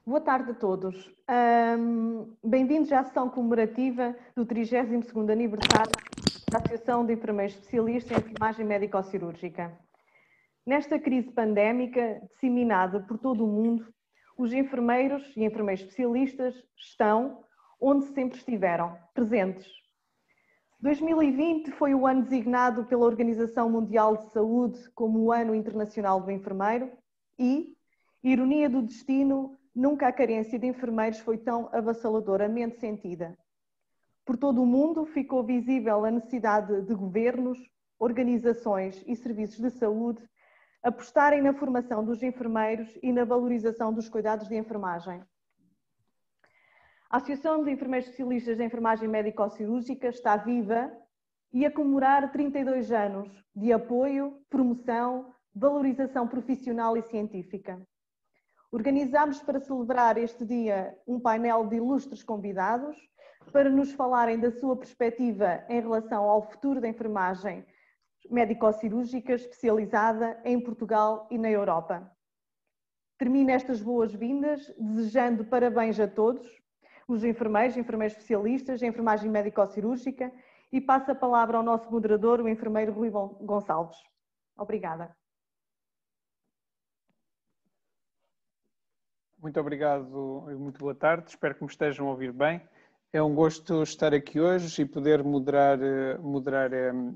Boa tarde a todos. Bem-vindos à sessão comemorativa do 32º aniversário da Associação de Enfermeiros Especialistas em Enfermagem Médico-Cirúrgica. Nesta crise pandémica disseminada por todo o mundo, os enfermeiros e enfermeiros especialistas estão onde sempre estiveram, presentes. 2020 foi o ano designado pela Organização Mundial de Saúde como o Ano Internacional do Enfermeiro e, ironia do destino, nunca a carência de enfermeiros foi tão avassaladoramente sentida. Por todo o mundo ficou visível a necessidade de governos, organizações e serviços de saúde apostarem na formação dos enfermeiros e na valorização dos cuidados de enfermagem. A Associação de Enfermeiros Especialistas em Enfermagem Médico-Cirúrgica está viva e a comemorar 32 anos de apoio, promoção, valorização profissional e científica. Organizámos para celebrar este dia um painel de ilustres convidados para nos falarem da sua perspectiva em relação ao futuro da enfermagem médico-cirúrgica especializada em Portugal e na Europa. Termino estas boas-vindas desejando parabéns a todos, os enfermeiros especialistas em enfermagem médico-cirúrgica, e passo a palavra ao nosso moderador, o enfermeiro Rui Gonçalves. Obrigada. Muito obrigado e muito boa tarde, espero que me estejam a ouvir bem. É um gosto estar aqui hoje e poder moderar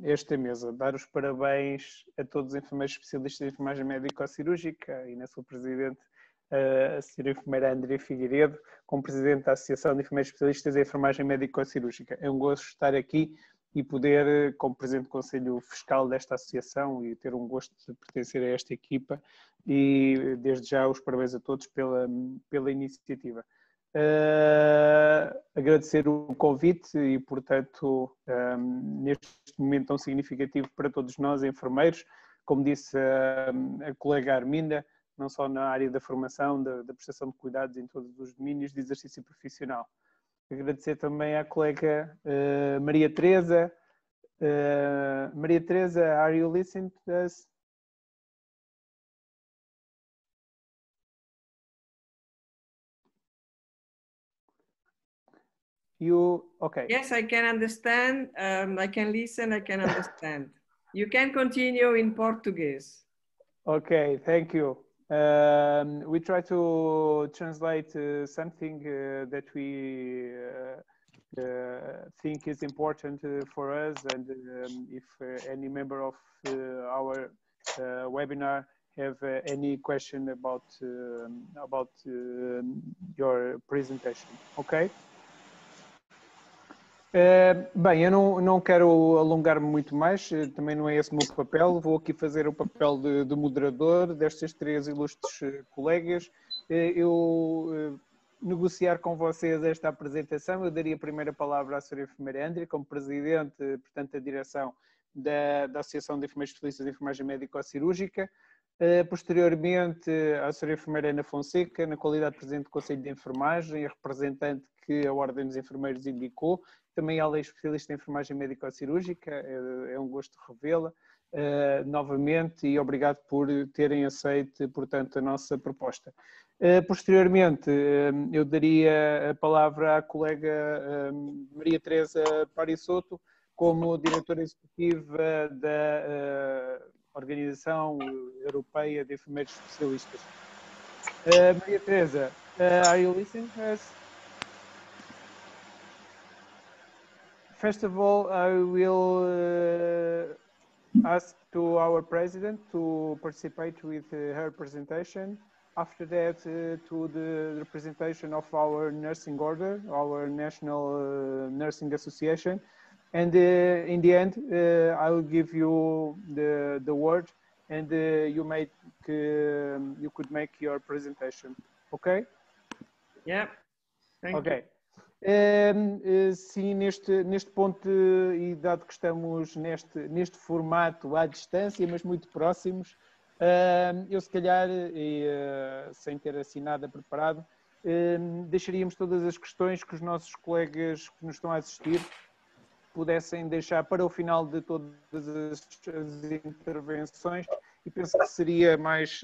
esta mesa. Dar os parabéns a todos os enfermeiros especialistas em enfermagem médico-cirúrgica e na sua presidente, a senhora enfermeira Andrea Figueiredo, como presidente da Associação de Enfermeiros Especialistas em Enfermagem Médico-Cirúrgica. É um gosto estar aqui e poder, como presidente do Conselho Fiscal desta associação, e ter um gosto de pertencer a esta equipa, e desde já os parabéns a todos pela iniciativa. Agradecer o convite e, portanto, neste momento tão significativo para todos nós, enfermeiros, como disse a colega Arminda, não só na área da formação, da prestação de cuidados em todos os domínios de exercício profissional. Agradecer também à colega Maria Teresa. Maria Teresa, are you listening to us? Okay. Yes, I can understand. I can listen, I can understand. You can continue in Portuguese. Okay, thank you. We try to translate something that we think is important for us, and if any member of our webinar have any question about your presentation. Okay? Bem, eu não quero alongar-me muito mais, também não é esse o meu papel, vou aqui fazer o papel de moderador destes três ilustres colegas. Eu negociar com vocês esta apresentação, eu daria a primeira palavra à senhora enfermeira Andrea, como presidente, portanto, da direção da Associação de Enfermeiros Especialistas em Enfermagem Médico-Cirúrgica. Posteriormente, à senhora enfermeira Ana Fonseca, na qualidade de presidente do Conselho de Enfermagem, representante que a Ordem dos Enfermeiros indicou. Também ela é especialista em enfermagem médico-cirúrgica, é um gosto revê-la novamente, e obrigado por terem aceito, portanto, a nossa proposta. Posteriormente, eu daria a palavra à colega Maria Teresa Parisotto, como diretora executiva da Organização Europeia de Enfermeiros Especialistas. Maria Teresa, are you listening to us? First of all, I will ask to our president to participate with her presentation. After that, to the representation of our nursing order, our National Nursing Association. And in the end, I will give you the word, and you could make your presentation. Okay? Yeah. Thank you. Sim, neste ponto, e dado que estamos neste formato à distância, mas muito próximos, eu se calhar, sem ter assim nada preparado, deixaríamos todas as questões que os nossos colegas que nos estão a assistir pudessem deixar para o final de todas as intervenções, e penso que seria mais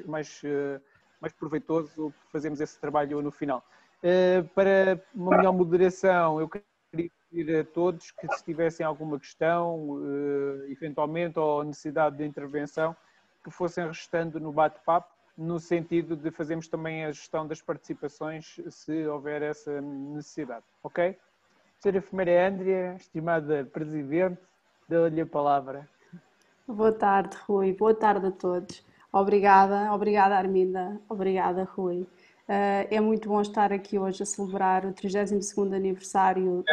mais proveitoso fazermos esse trabalho no final. Para uma melhor moderação, eu queria pedir a todos que, se tivessem alguma questão, eventualmente, ou necessidade de intervenção, que fossem restando no bate-papo, no sentido de fazermos também a gestão das participações, se houver essa necessidade. Ok? Senhora Enfermeira Andrea, estimada Presidente, dou-lhe a palavra. Boa tarde, Rui. Boa tarde a todos. Obrigada, obrigada, Arminda. Obrigada, Rui. É muito bom estar aqui hoje a celebrar o 32º aniversário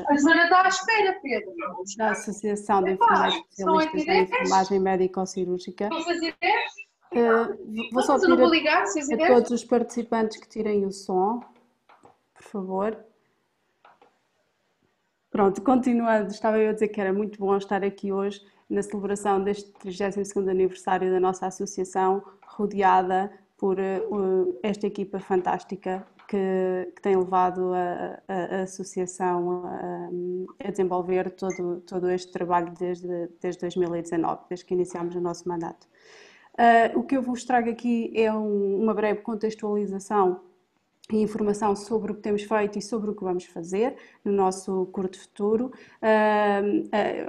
A semana está à espera, Pedro. da Associação de Enfermeiros Especialistas em Enfermagem Médico-Cirúrgica. Vou fazer Vou só eu não vou pedir ligar, a todos os participantes que tirem o som, por favor. Pronto, continuando, estava eu a dizer que era muito bom estar aqui hoje na celebração deste 32º aniversário da nossa associação, rodeada por esta equipa fantástica que tem levado a associação a desenvolver todo este trabalho desde 2019, desde que iniciámos o nosso mandato. O que eu vos trago aqui é uma breve contextualização e informação sobre o que temos feito e sobre o que vamos fazer no nosso curto futuro,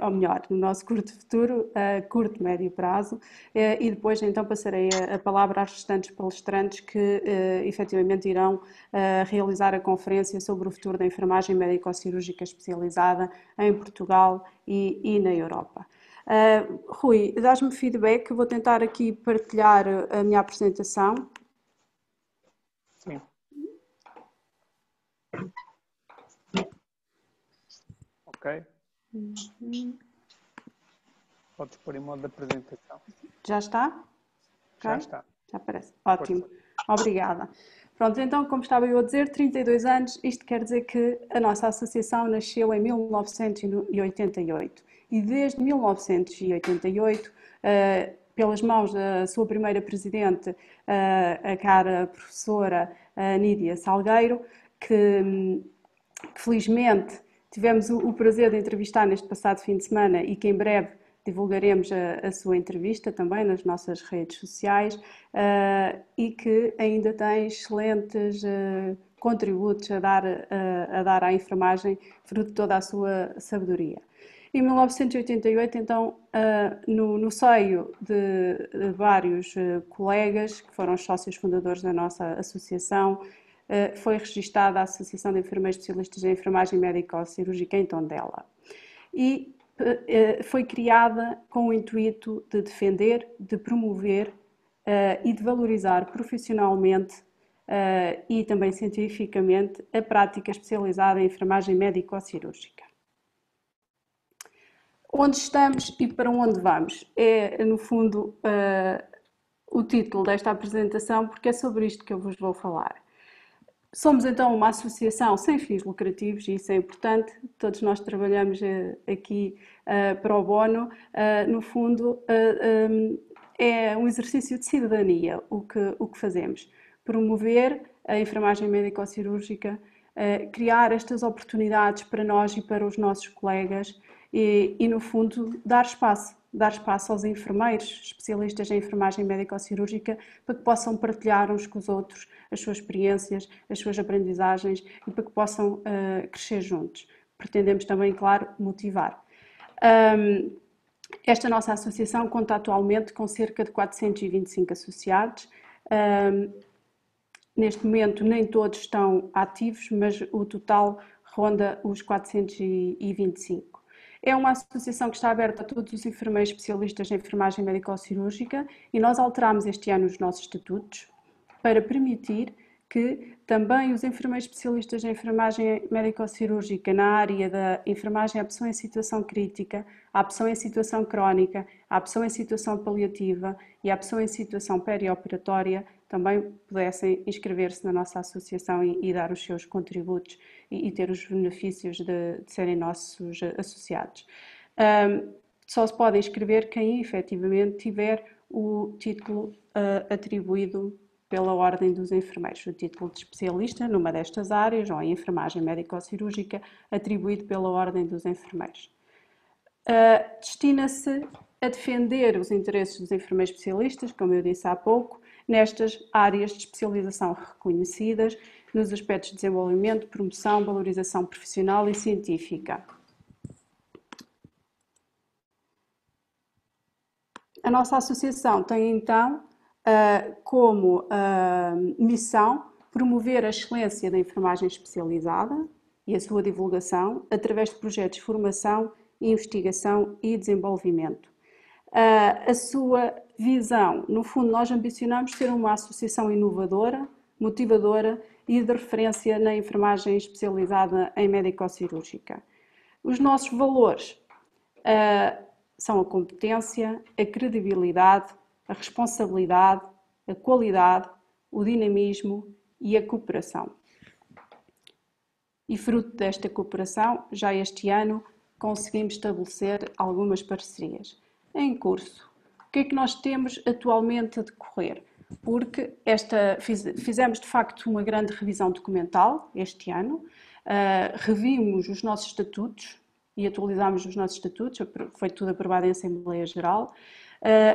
ou melhor, no nosso curto futuro, curto, médio prazo, e depois então passarei a palavra às restantes palestrantes que efetivamente irão realizar a conferência sobre o futuro da enfermagem médico-cirúrgica especializada em Portugal e na Europa. Rui, dás-me feedback, eu vou tentar aqui partilhar a minha apresentação. Sim. Ok. Podes pôr em modo de apresentação. Já está? Já Okay. está. Já aparece. Ótimo. Obrigada. Pronto, então, como estava eu a dizer, 32 anos, isto quer dizer que a nossa associação nasceu em 1988 e desde 1988, pelas mãos da sua primeira presidente, a cara professora Nídia Salgueiro, que felizmente tivemos o prazer de entrevistar neste passado fim de semana e que em breve divulgaremos a sua entrevista também nas nossas redes sociais, e que ainda tem excelentes contributos a dar à enfermagem, fruto de toda a sua sabedoria. Em 1988, então, no seio de vários colegas, que foram os sócios fundadores da nossa associação, foi registada a Associação de Enfermeiros Especialistas em Enfermagem Médico-Cirúrgica em Tondela. E foi criada com o intuito de defender, de promover e de valorizar profissionalmente e também cientificamente a prática especializada em enfermagem médico-cirúrgica. Onde estamos e para onde vamos? É, no fundo, o título desta apresentação, porque é sobre isto que eu vos vou falar. Somos então uma associação sem fins lucrativos e isso é importante, todos nós trabalhamos aqui pro bono, no fundo é um exercício de cidadania o que fazemos, promover a enfermagem médico-cirúrgica, criar estas oportunidades para nós e para os nossos colegas e no fundo dar espaço aos enfermeiros especialistas em enfermagem médico-cirúrgica para que possam partilhar uns com os outros as suas experiências, as suas aprendizagens e para que possam crescer juntos. Pretendemos também, claro, motivar. Esta nossa associação conta atualmente com cerca de 425 associados. Neste momento nem todos estão ativos, mas o total ronda os 425. É uma associação que está aberta a todos os enfermeiros especialistas em enfermagem médico-cirúrgica e nós alterámos este ano os nossos estatutos para permitir que também os enfermeiros especialistas em enfermagem médico-cirúrgica na área da enfermagem à pessoa em situação crítica, à pessoa em situação crónica, à pessoa em situação paliativa e à pessoa em situação perioperatória também pudessem inscrever-se na nossa associação e dar os seus contributos e ter os benefícios de serem nossos associados. Só se pode inscrever quem efetivamente tiver o título atribuído pela Ordem dos Enfermeiros, o título de especialista numa destas áreas ou em enfermagem médico-cirúrgica atribuído pela Ordem dos Enfermeiros. Destina-se a defender os interesses dos enfermeiros especialistas, como eu disse há pouco, nestas áreas de especialização reconhecidas nos aspectos de desenvolvimento, promoção, valorização profissional e científica. A nossa associação tem então como missão promover a excelência da enfermagem especializada e a sua divulgação através de projetos de formação, investigação e desenvolvimento. A sua visão, no fundo, nós ambicionamos ser uma associação inovadora, motivadora e de referência na enfermagem especializada em médico-cirúrgica. Os nossos valores são a competência, a credibilidade, a responsabilidade, a qualidade, o dinamismo e a cooperação. E fruto desta cooperação, já este ano conseguimos estabelecer algumas parcerias. Em curso, o que é que nós temos atualmente a decorrer? Porque fizemos de facto uma grande revisão documental este ano, revimos os nossos estatutos e atualizámos os nossos estatutos, foi tudo aprovado em Assembleia Geral,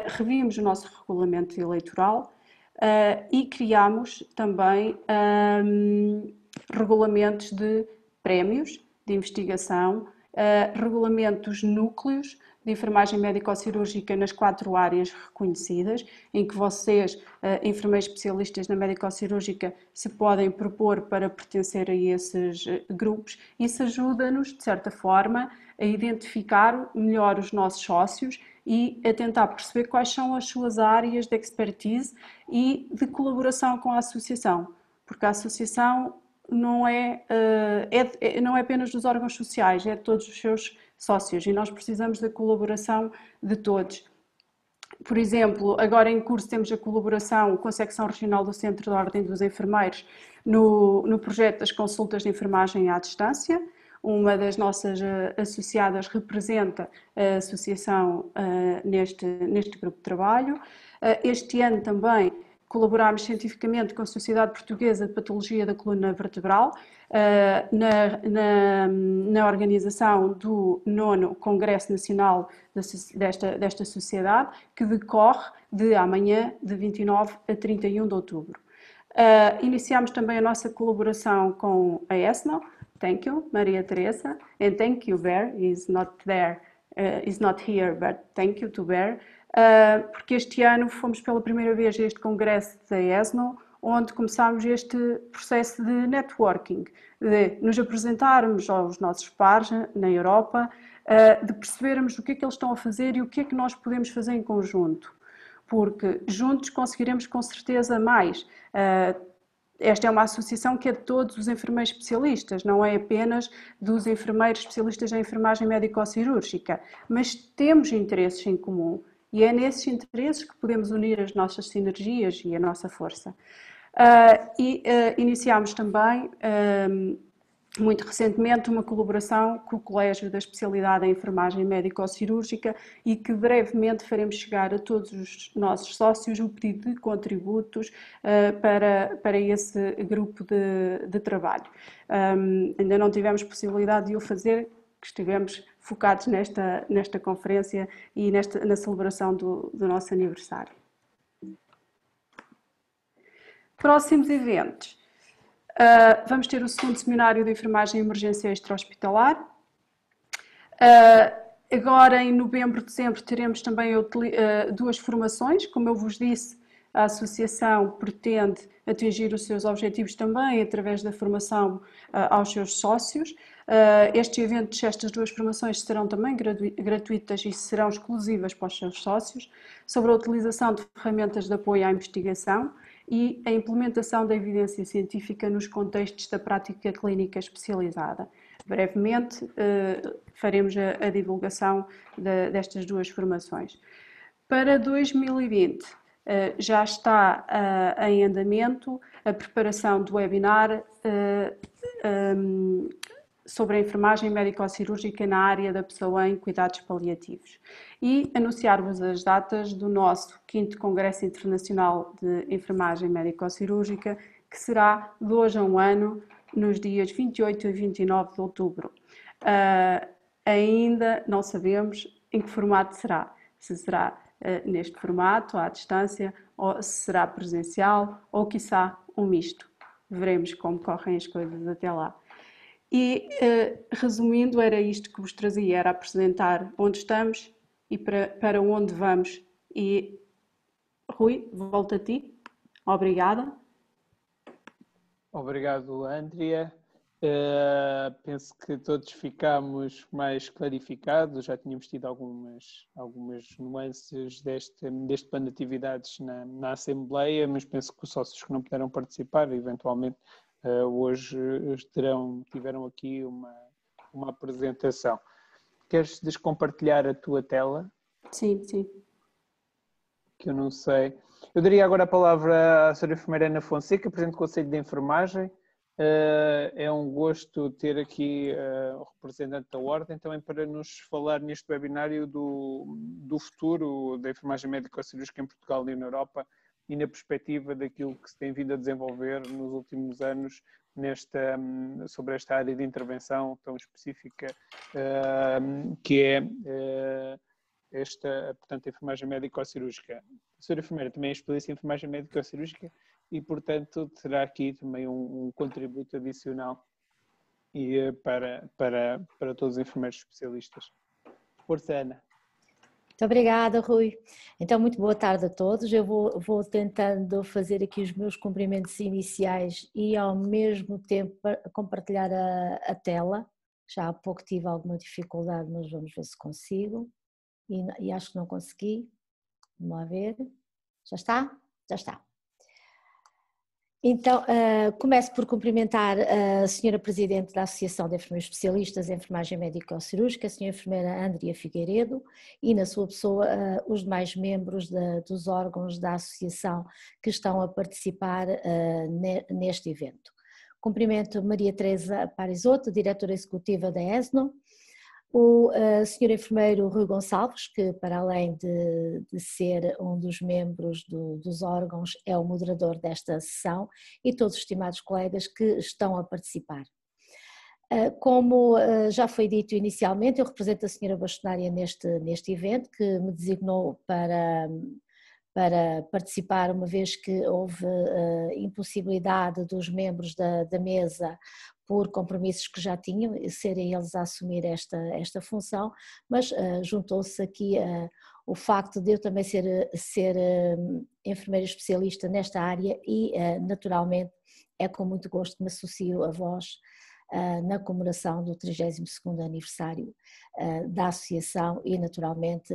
revimos o nosso regulamento eleitoral e criámos também regulamentos de prémios de investigação, regulamentos núcleos de enfermagem médico-cirúrgica nas 4 áreas reconhecidas, em que vocês, enfermeiros especialistas na médico-cirúrgica, se podem propor para pertencer a esses grupos. Isso ajuda-nos, de certa forma, a identificar melhor os nossos sócios e a tentar perceber quais são as suas áreas de expertise e de colaboração com a associação, porque a associação não é apenas dos órgãos sociais, é de todos os seus sócios e nós precisamos da colaboração de todos. Por exemplo, agora em curso temos a colaboração com a Secção Regional do Centro da Ordem dos Enfermeiros no projeto das consultas de enfermagem à distância. Uma das nossas associadas representa a associação neste grupo de trabalho. Este ano também colaborámos cientificamente com a Sociedade Portuguesa de Patologia da Coluna Vertebral na organização do 9º Congresso Nacional desta sociedade, que decorre de amanhã, de 29 a 31 de outubro. Iniciámos também a nossa colaboração com a ESNO. Thank you, Maria Teresa, and thank you, Bear. He's not there, he's not here, but thank you to Bear. Porque este ano fomos pela primeira vez a este congresso da ESNO, onde começámos este processo de networking, de nos apresentarmos aos nossos pares na Europa, de percebermos o que é que eles estão a fazer e o que é que nós podemos fazer em conjunto, porque juntos conseguiremos com certeza mais. Esta é uma associação que é de todos os enfermeiros especialistas, não é apenas dos enfermeiros especialistas em enfermagem médico-cirúrgica, mas temos interesses em comum. E é nesses interesses que podemos unir as nossas sinergias e a nossa força. Iniciámos também, muito recentemente, uma colaboração com o Colégio da Especialidade em Enfermagem Médico-Cirúrgica e que brevemente faremos chegar a todos os nossos sócios um pedido de contributos para esse grupo de trabalho. Ainda não tivemos possibilidade de o fazer, que estivemos focados nesta conferência e na celebração do nosso aniversário. Próximos eventos. Vamos ter o 2º Seminário de Enfermagem e Emergência Extra-Hospitalar. Agora, em novembro, dezembro, teremos também 2 formações. Como eu vos disse, a Associação pretende atingir os seus objetivos também através da formação aos seus sócios. Estas 2 formações serão também gratuitas e serão exclusivas para os seus sócios, sobre a utilização de ferramentas de apoio à investigação e a implementação da evidência científica nos contextos da prática clínica especializada. Brevemente faremos a divulgação destas 2 formações. Para 2020 já está em andamento a preparação do webinar sobre a enfermagem médico-cirúrgica na área da pessoa em cuidados paliativos e anunciar-vos as datas do nosso 5º Congresso Internacional de Enfermagem Médico-Cirúrgica, que será de hoje a um ano, nos dias 28 e 29 de outubro. Ainda não sabemos em que formato será, se será neste formato, à distância, ou se será presencial, ou quiçá um misto. Veremos como correm as coisas até lá. E, resumindo, era isto que vos trazia, era apresentar onde estamos e para onde vamos. E, Rui, volto a ti. Obrigada. Obrigado, Andrea. Penso que todos ficamos mais clarificados, já tínhamos tido algumas nuances deste plano de atividades na Assembleia, mas penso que os sócios que não puderam participar, eventualmente, hoje tiveram aqui uma apresentação. Queres descompartilhar a tua tela? Sim, sim. Que eu não sei. Eu daria agora a palavra à Sra. Enfermeira Ana Fonseca, Presidente do Conselho de Enfermagem. É um gosto ter aqui o representante da Ordem, também para nos falar neste webinário do futuro da enfermagem médico-cirúrgica em Portugal e na Europa e na perspectiva daquilo que se tem vindo a desenvolver nos últimos anos sobre esta área de intervenção tão específica que é portanto, a enfermagem médico-cirúrgica. A senhora enfermeira também é especialista em enfermagem médico-cirúrgica e, portanto, terá aqui também um contributo adicional para todos os enfermeiros especialistas. Força, Ana. Muito obrigada, Rui. Então, muito boa tarde a todos. Eu vou tentando fazer aqui os meus cumprimentos iniciais e, ao mesmo tempo, compartilhar a tela. Já há pouco tive alguma dificuldade, mas vamos ver se consigo. E acho que não consegui. Vamos lá ver. Já está? Já está. Então, começo por cumprimentar a Sra. Presidente da Associação de Enfermeiros Especialistas em Enfermagem Médico-Cirúrgica, a Sra. Enfermeira Andrea Figueiredo, e na sua pessoa os demais membros dos órgãos da Associação que estão a participar neste evento. Cumprimento Maria Teresa Parisotto, Diretora Executiva da ESNO, o Sr. Enfermeiro Rui Gonçalves, que para além de ser um dos membros dos órgãos, é o moderador desta sessão, e todos os estimados colegas que estão a participar. Como já foi dito inicialmente, eu represento a Sra. Bastonária neste evento, que me designou para participar, uma vez que houve impossibilidade dos membros da mesa por compromissos que já tinham, serem eles a assumir esta função, mas juntou-se aqui o facto de eu também ser enfermeira especialista nesta área e naturalmente é com muito gosto que me associo a vós na comemoração do 32º aniversário da Associação e naturalmente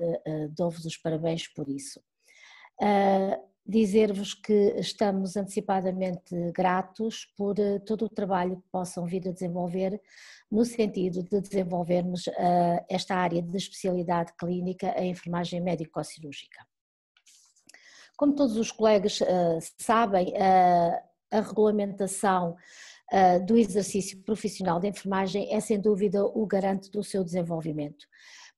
dou-vos os parabéns por isso. Dizer-vos que estamos antecipadamente gratos por todo o trabalho que possam vir a desenvolver no sentido de desenvolvermos esta área de especialidade clínica, a enfermagem médico-cirúrgica. Como todos os colegas sabem, a regulamentação do exercício profissional de enfermagem é sem dúvida o garante do seu desenvolvimento,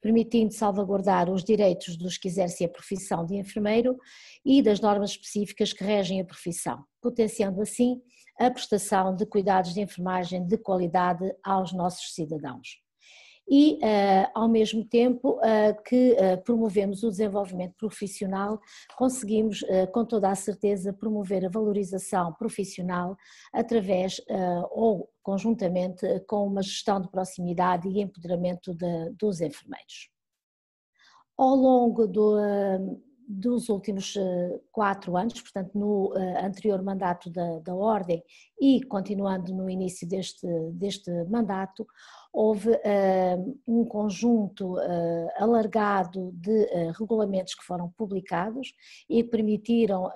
permitindo salvaguardar os direitos dos que exercem a profissão de enfermeiro e das normas específicas que regem a profissão, potenciando assim a prestação de cuidados de enfermagem de qualidade aos nossos cidadãos. E, ao mesmo tempo que promovemos o desenvolvimento profissional, conseguimos com toda a certeza promover a valorização profissional através ou conjuntamente com uma gestão de proximidade e empoderamento dos enfermeiros. Ao longo dos últimos 4 anos, portanto no anterior mandato da Ordem e continuando no início deste mandato, houve um conjunto alargado de regulamentos que foram publicados e permitiram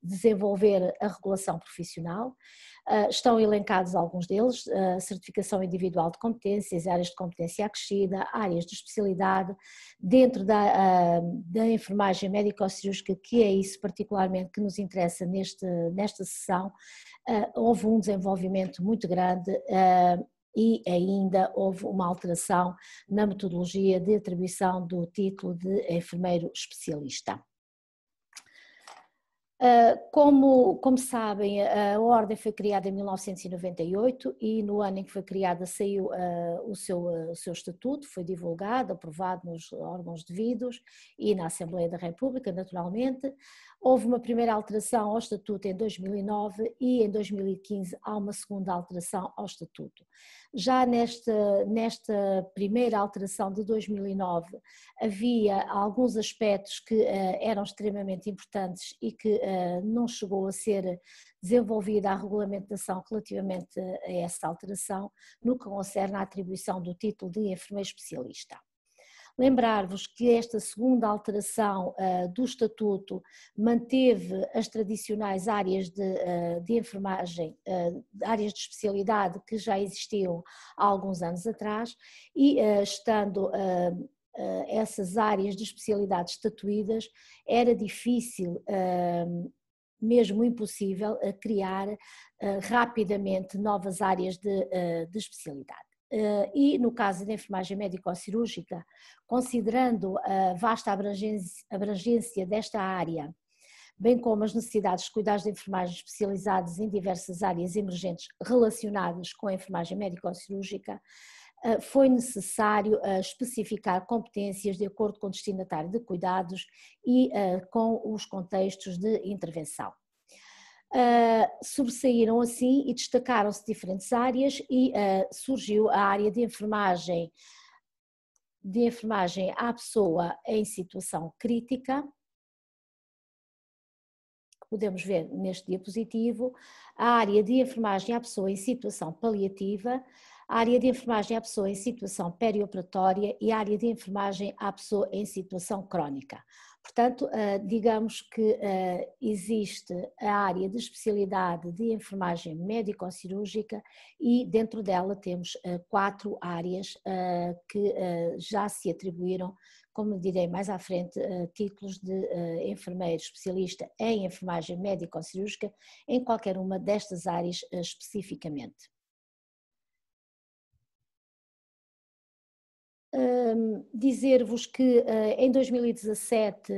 desenvolver a regulação profissional. Estão elencados alguns deles: a certificação individual de competências, áreas de competência acrescida, áreas de especialidade, dentro da enfermagem médico-cirúrgica, que é isso particularmente que nos interessa nesta sessão. Houve um desenvolvimento muito grande e ainda houve uma alteração na metodologia de atribuição do título de enfermeiro especialista. Como sabem, a Ordem foi criada em 1998 e no ano em que foi criada saiu o seu estatuto, foi divulgado, aprovado nos órgãos devidos e na Assembleia da República, naturalmente. Houve uma primeira alteração ao estatuto em 2009 e em 2015 há uma segunda alteração ao estatuto. Já nesta primeira alteração de 2009 havia alguns aspectos que eram extremamente importantes e que não chegou a ser desenvolvida a regulamentação relativamente a essa alteração no que concerne à atribuição do título de enfermeiro especialista. Lembrar-vos que esta segunda alteração do estatuto manteve as tradicionais áreas de enfermagem, áreas de especialidade que já existiam há alguns anos atrás e estando essas áreas de especialidade estatuídas, era difícil, mesmo impossível, criar rapidamente novas áreas de especialidade. E no caso da enfermagem médico-cirúrgica, considerando a vasta abrangência desta área, bem como as necessidades de cuidados de enfermagem especializados em diversas áreas emergentes relacionadas com a enfermagem médico-cirúrgica, foi necessário especificar competências de acordo com o destinatário de cuidados e com os contextos de intervenção. Sobressaíram assim e destacaram-se diferentes áreas e surgiu a área de enfermagem à pessoa em situação crítica, que podemos ver neste diapositivo, a área de enfermagem à pessoa em situação paliativa, a área de enfermagem à pessoa em situação perioperatória e a área de enfermagem à pessoa em situação crónica. Portanto, digamos que existe a área de especialidade de enfermagem médico-cirúrgica e dentro dela temos 4 áreas que já se atribuíram, como direi mais à frente, títulos de enfermeiro especialista em enfermagem médico-cirúrgica em qualquer uma destas áreas especificamente. Dizer-vos que em 2017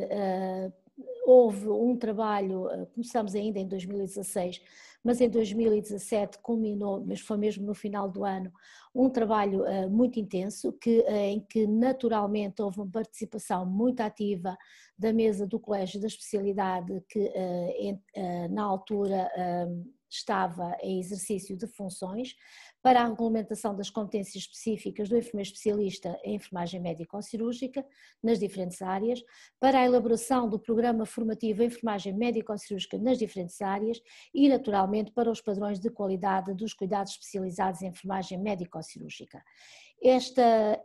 houve um trabalho, começamos ainda em 2016, mas em 2017 culminou, mas foi mesmo no final do ano, um trabalho muito intenso em que naturalmente houve uma participação muito ativa da mesa do Colégio da Especialidade que na altura estava em exercício de funções para a regulamentação das competências específicas do enfermeiro especialista em enfermagem médico-cirúrgica nas diferentes áreas, para a elaboração do programa formativo em enfermagem médico-cirúrgica nas diferentes áreas e, naturalmente, para os padrões de qualidade dos cuidados especializados em enfermagem médico-cirúrgica. Esta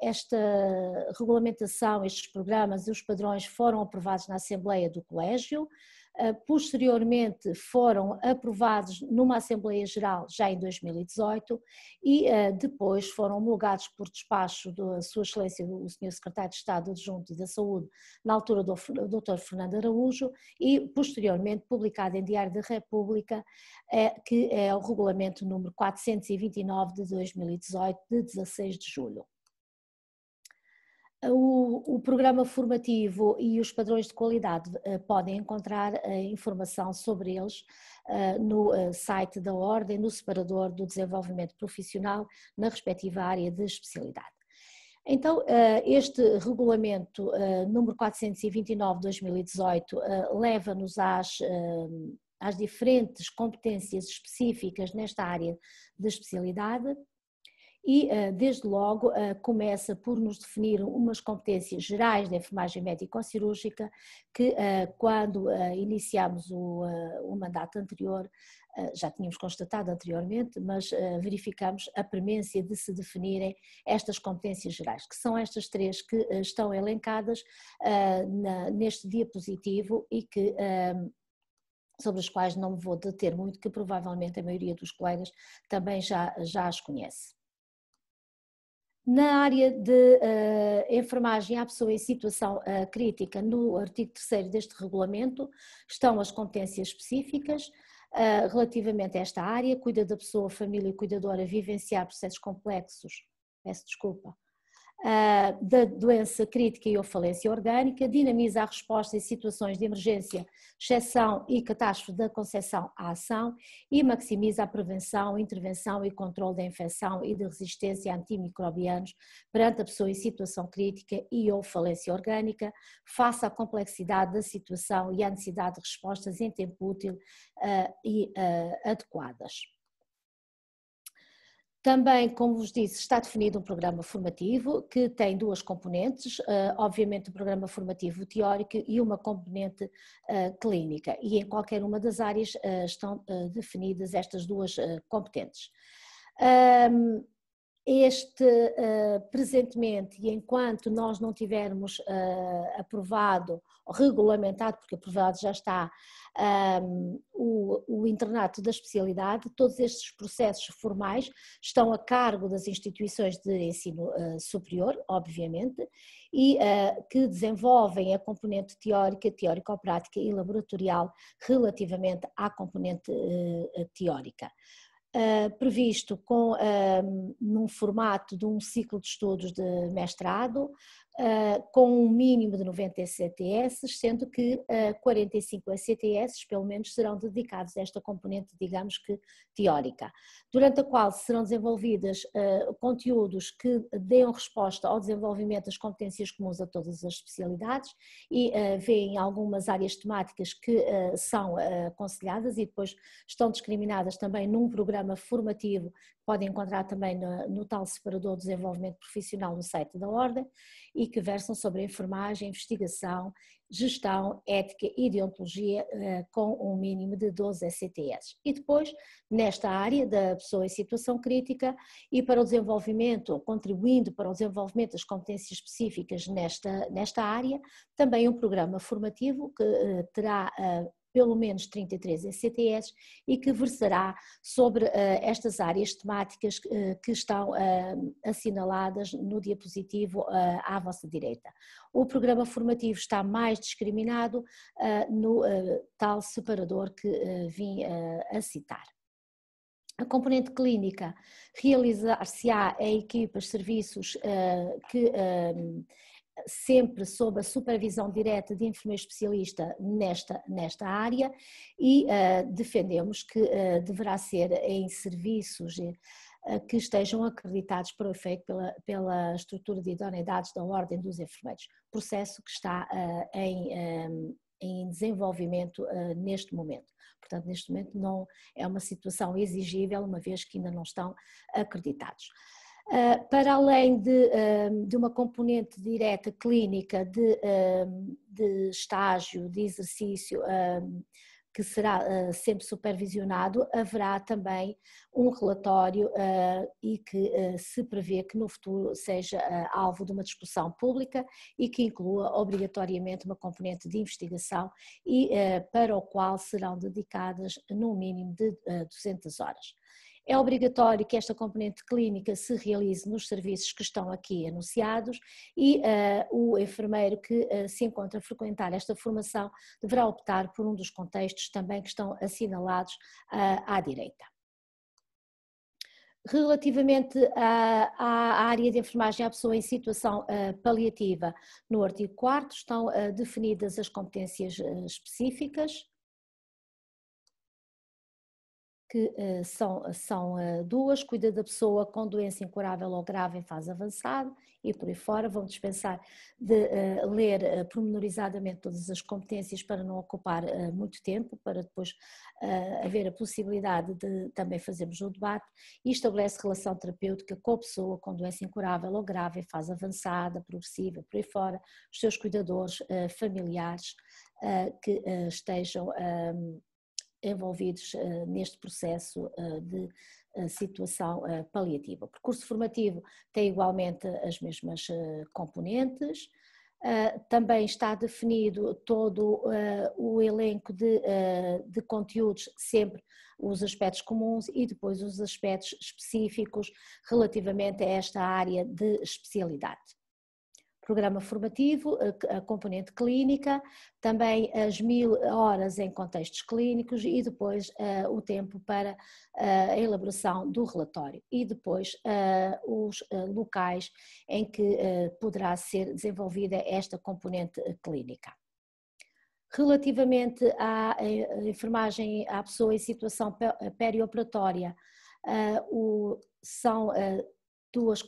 regulamentação, estes programas e os padrões foram aprovados na Assembleia do Colégio, posteriormente foram aprovados numa Assembleia Geral já em 2018 e depois foram homologados por despacho da Sua Excelência o Sr. Secretário de Estado Adjunto da Saúde, na altura do Dr. Fernando Araújo, e posteriormente publicado em Diário da República, que é o regulamento número 429 de 2018, de 16 de julho. O programa formativo e os padrões de qualidade podem encontrar informação sobre eles no site da Ordem, no separador do desenvolvimento profissional, na respectiva área de especialidade. Então, este regulamento número 429 de 2018 leva-nos às diferentes competências específicas nesta área de especialidade. E, desde logo, começa por nos definir umas competências gerais da enfermagem médico-cirúrgica que, quando iniciámos o mandato anterior, já tínhamos constatado anteriormente, mas verificamos a premência de se definirem estas competências gerais, que são estas 3 que estão elencadas neste diapositivo e que sobre as quais não me vou deter muito, que provavelmente a maioria dos colegas também já as conhece. Na área de enfermagem à pessoa em situação crítica, no artigo 3º deste regulamento, estão as competências específicas relativamente a esta área: cuida da pessoa, família e cuidadora, vivenciar processos complexos, peço desculpa, da doença crítica e ou falência orgânica, dinamiza a resposta em situações de emergência, exceção e catástrofe da concepção à ação e maximiza a prevenção, intervenção e controle da infecção e de resistência a antimicrobianos perante a pessoa em situação crítica e ou falência orgânica, face à complexidade da situação e à necessidade de respostas em tempo útil e adequadas. Também, como vos disse, está definido um programa formativo que tem duas componentes, obviamente o programa formativo teórico e uma componente clínica, e em qualquer uma das áreas estão definidas estas duas competentes. Presentemente, e enquanto nós não tivermos aprovado, regulamentado, porque aprovado já está, o internato da especialidade, todos estes processos formais estão a cargo das instituições de ensino superior, obviamente, e que desenvolvem a componente teórica, teórico-prática e laboratorial relativamente à componente teórica. Previsto num formato de um ciclo de estudos de mestrado, com um mínimo de 90 ECTS, sendo que 45 ECTS, pelo menos, serão dedicados a esta componente, digamos que teórica, durante a qual serão desenvolvidas conteúdos que deem resposta ao desenvolvimento das competências comuns a todas as especialidades e veem algumas áreas temáticas que são aconselhadas e depois estão discriminadas também num programa formativo, podem encontrar também no tal separador de desenvolvimento profissional no site da Ordem, e que versam sobre a enfermagem, investigação, gestão, ética e deontologia com um mínimo de 12 ECTS. E depois, nesta área da pessoa em situação crítica e para o desenvolvimento, contribuindo para o desenvolvimento das competências específicas nesta área, também um programa formativo que terá pelo menos 33 ECTS e que versará sobre estas áreas temáticas que estão assinaladas no diapositivo à vossa direita. O programa formativo está mais discriminado no tal separador que vim a citar. A componente clínica realizar-se-á em equipas, serviços que sempre sob a supervisão direta de enfermeiro especialista nesta área e defendemos que deverá ser em serviços que estejam acreditados para o efeito pela estrutura de idoneidades da Ordem dos Enfermeiros, processo que está em desenvolvimento neste momento. Portanto, neste momento não é uma situação exigível, uma vez que ainda não estão acreditados. Para além de uma componente direta clínica de estágio, de exercício, que será sempre supervisionado, haverá também um relatório e que se prevê que no futuro seja alvo de uma discussão pública e que inclua obrigatoriamente uma componente de investigação e para o qual serão dedicadas no mínimo de 200 horas. É obrigatório que esta componente clínica se realize nos serviços que estão aqui anunciados e o enfermeiro que se encontra a frequentar esta formação deverá optar por um dos contextos também que estão assinalados à direita. Relativamente à área de enfermagem à pessoa em situação paliativa, no artigo 4º estão definidas as competências específicas, que são duas: cuida da pessoa com doença incurável ou grave em fase avançada, e por aí fora. Vão dispensar de ler pormenorizadamente todas as competências para não ocupar muito tempo, para depois haver a possibilidade de também fazermos o debate, e estabelece relação terapêutica com a pessoa com doença incurável ou grave em fase avançada, progressiva, por aí fora, os seus cuidadores familiares que estejam envolvidos neste processo de situação paliativa. O percurso formativo tem igualmente as mesmas componentes, também está definido todo o elenco de conteúdos, sempre os aspectos comuns e depois os aspectos específicos relativamente a esta área de especialidade. programa formativo, a componente clínica, também as 1000 horas em contextos clínicos e depois o tempo para a elaboração do relatório e depois os locais em que poderá ser desenvolvida esta componente clínica. Relativamente à enfermagem à pessoa em situação perioperatória, são duas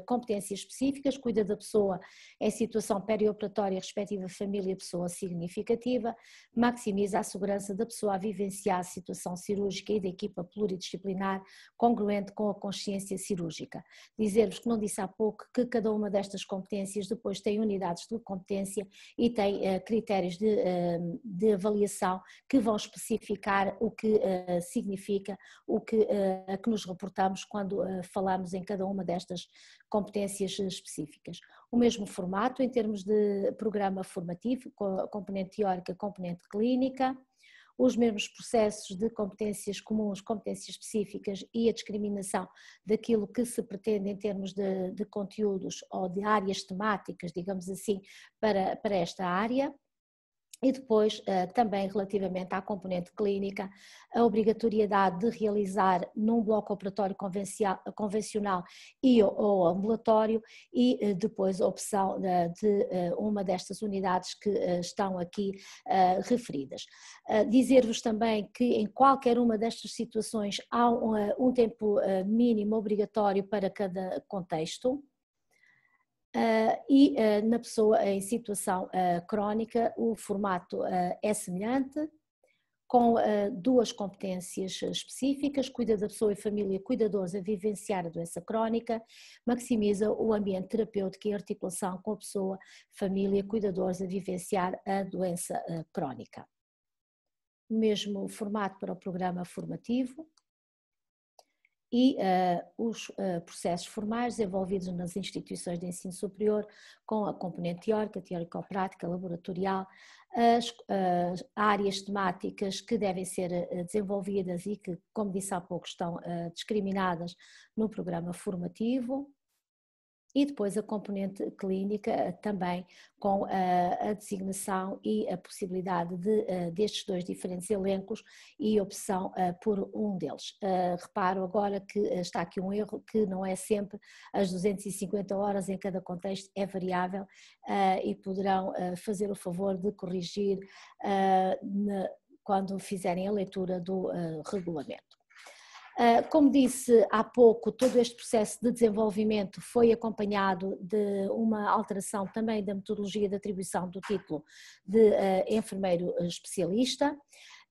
competências específicas: cuida da pessoa em situação perioperatória, respectiva família, pessoa significativa, maximiza a segurança da pessoa a vivenciar a situação cirúrgica e da equipa pluridisciplinar congruente com a consciência cirúrgica. Dizer-vos que não disse há pouco que cada uma destas competências depois tem unidades de competência e tem critérios de avaliação que vão especificar o que significa, a que nos reportamos quando falamos em cada uma destas competências específicas. O mesmo formato em termos de programa formativo, com a componente teórica, componente clínica, os mesmos processos de competências comuns, competências específicas e a discriminação daquilo que se pretende em termos de conteúdos ou de áreas temáticas, digamos assim, para esta área. E depois, também relativamente à componente clínica, a obrigatoriedade de realizar num bloco operatório convencional ou ambulatório e depois a opção de uma destas unidades que estão aqui referidas. Dizer-vos também que em qualquer uma destas situações há um tempo mínimo obrigatório para cada contexto. E na pessoa em situação crónica o formato é semelhante, com duas competências específicas: cuida da pessoa e família, cuidadores a vivenciar a doença crónica, maximiza o ambiente terapêutico e articulação com a pessoa, família, cuidadores a vivenciar a doença crónica. O mesmo formato para o programa formativo. E os processos formais desenvolvidos nas instituições de ensino superior, com a componente teórica, teórico-prática, laboratorial, as áreas temáticas que devem ser desenvolvidas e que, como disse há pouco, estão discriminadas no programa formativo. E depois a componente clínica também com a designação e a possibilidade destes dois diferentes elencos e opção por um deles. Reparo agora que está aqui um erro, que não é sempre as 250 horas em cada contexto, é variável e poderão fazer o favor de corrigir quando fizerem a leitura do regulamento. Como disse há pouco, todo este processo de desenvolvimento foi acompanhado de uma alteração também da metodologia de atribuição do título de enfermeiro especialista.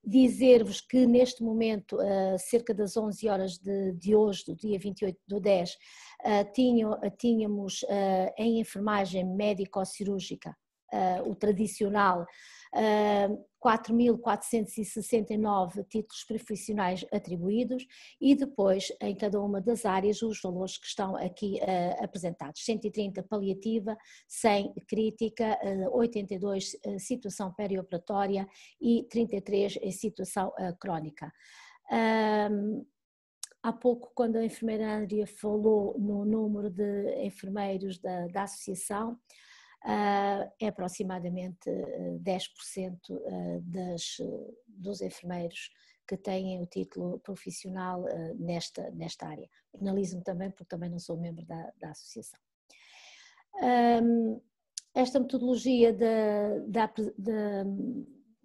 Dizer-vos que neste momento, cerca das 11 horas de hoje, do dia 28/10, tínhamos em enfermagem médico-cirúrgica, o tradicional, 4.469 títulos profissionais atribuídos e depois em cada uma das áreas os valores que estão aqui apresentados: 130 paliativa, 100 crítica, 82 situação perioperatória e 33 em situação crónica. Há pouco, quando a enfermeira Andrea falou no número de enfermeiros da associação, é aproximadamente 10% dos enfermeiros que têm o título profissional nesta área. Penalizo-me também porque também não sou membro da associação. Esta metodologia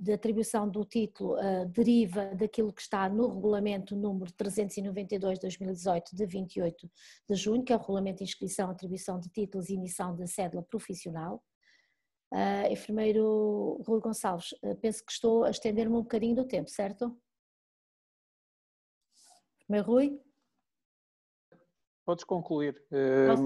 de atribuição do título deriva daquilo que está no regulamento número 392/2018 de 28 de junho, que é o regulamento de inscrição, atribuição de títulos e emissão da cédula profissional. Enfermeiro Rui Gonçalves, penso que estou a estender-me um bocadinho do tempo, certo? Enfermeiro Rui? Podes concluir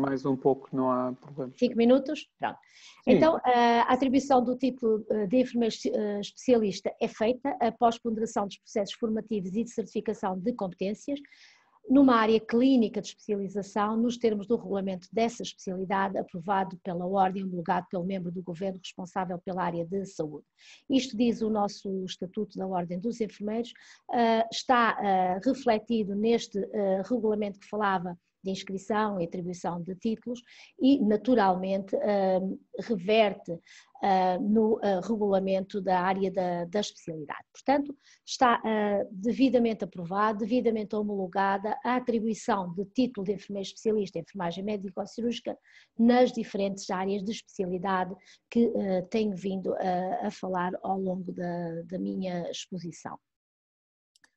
mais um pouco, não há problema. 5 minutos? Pronto. Sim. Então, a atribuição do título de enfermeiro especialista é feita após ponderação dos processos formativos e de certificação de competências numa área clínica de especialização, nos termos do regulamento dessa especialidade, aprovado pela ordem, homologado pelo membro do governo responsável pela área de saúde. Isto diz o nosso Estatuto da Ordem dos Enfermeiros, está refletido neste regulamento que falava de inscrição e atribuição de títulos e, naturalmente, reverte no regulamento da área da especialidade. Portanto, está devidamente aprovada, devidamente homologada a atribuição de título de enfermeiro especialista em enfermagem médico-cirúrgica nas diferentes áreas de especialidade que tenho vindo a falar ao longo da minha exposição.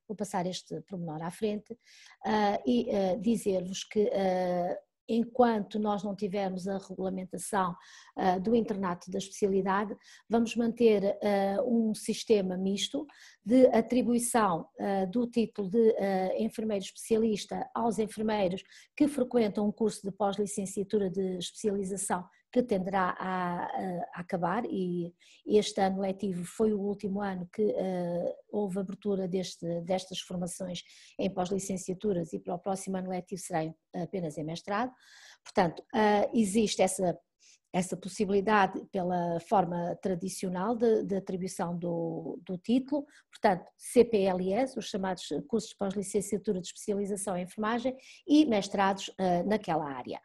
Vou passar este pormenor à frente e dizer-vos que enquanto nós não tivermos a regulamentação do internato da especialidade, vamos manter um sistema misto de atribuição do título de enfermeiro especialista aos enfermeiros que frequentam um curso de pós-licenciatura de especialização que tenderá a acabar, e este ano letivo foi o último ano que houve abertura destas formações em pós-licenciaturas, e para o próximo ano letivo será apenas em mestrado. Portanto, existe essa possibilidade pela forma tradicional de atribuição do título, portanto CPLS, os chamados cursos de pós-licenciatura de especialização em enfermagem, e mestrados naquela área.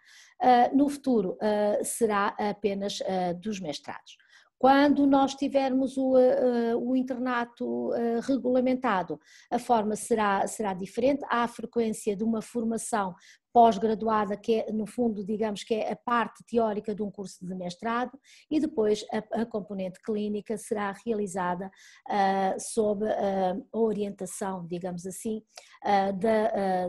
No futuro será apenas dos mestrados. Quando nós tivermos o internato regulamentado, a forma será diferente, há a frequência de uma formação pós-graduada, que é, no fundo, digamos que é a parte teórica de um curso de mestrado, e depois a componente clínica será realizada sob a orientação, digamos assim,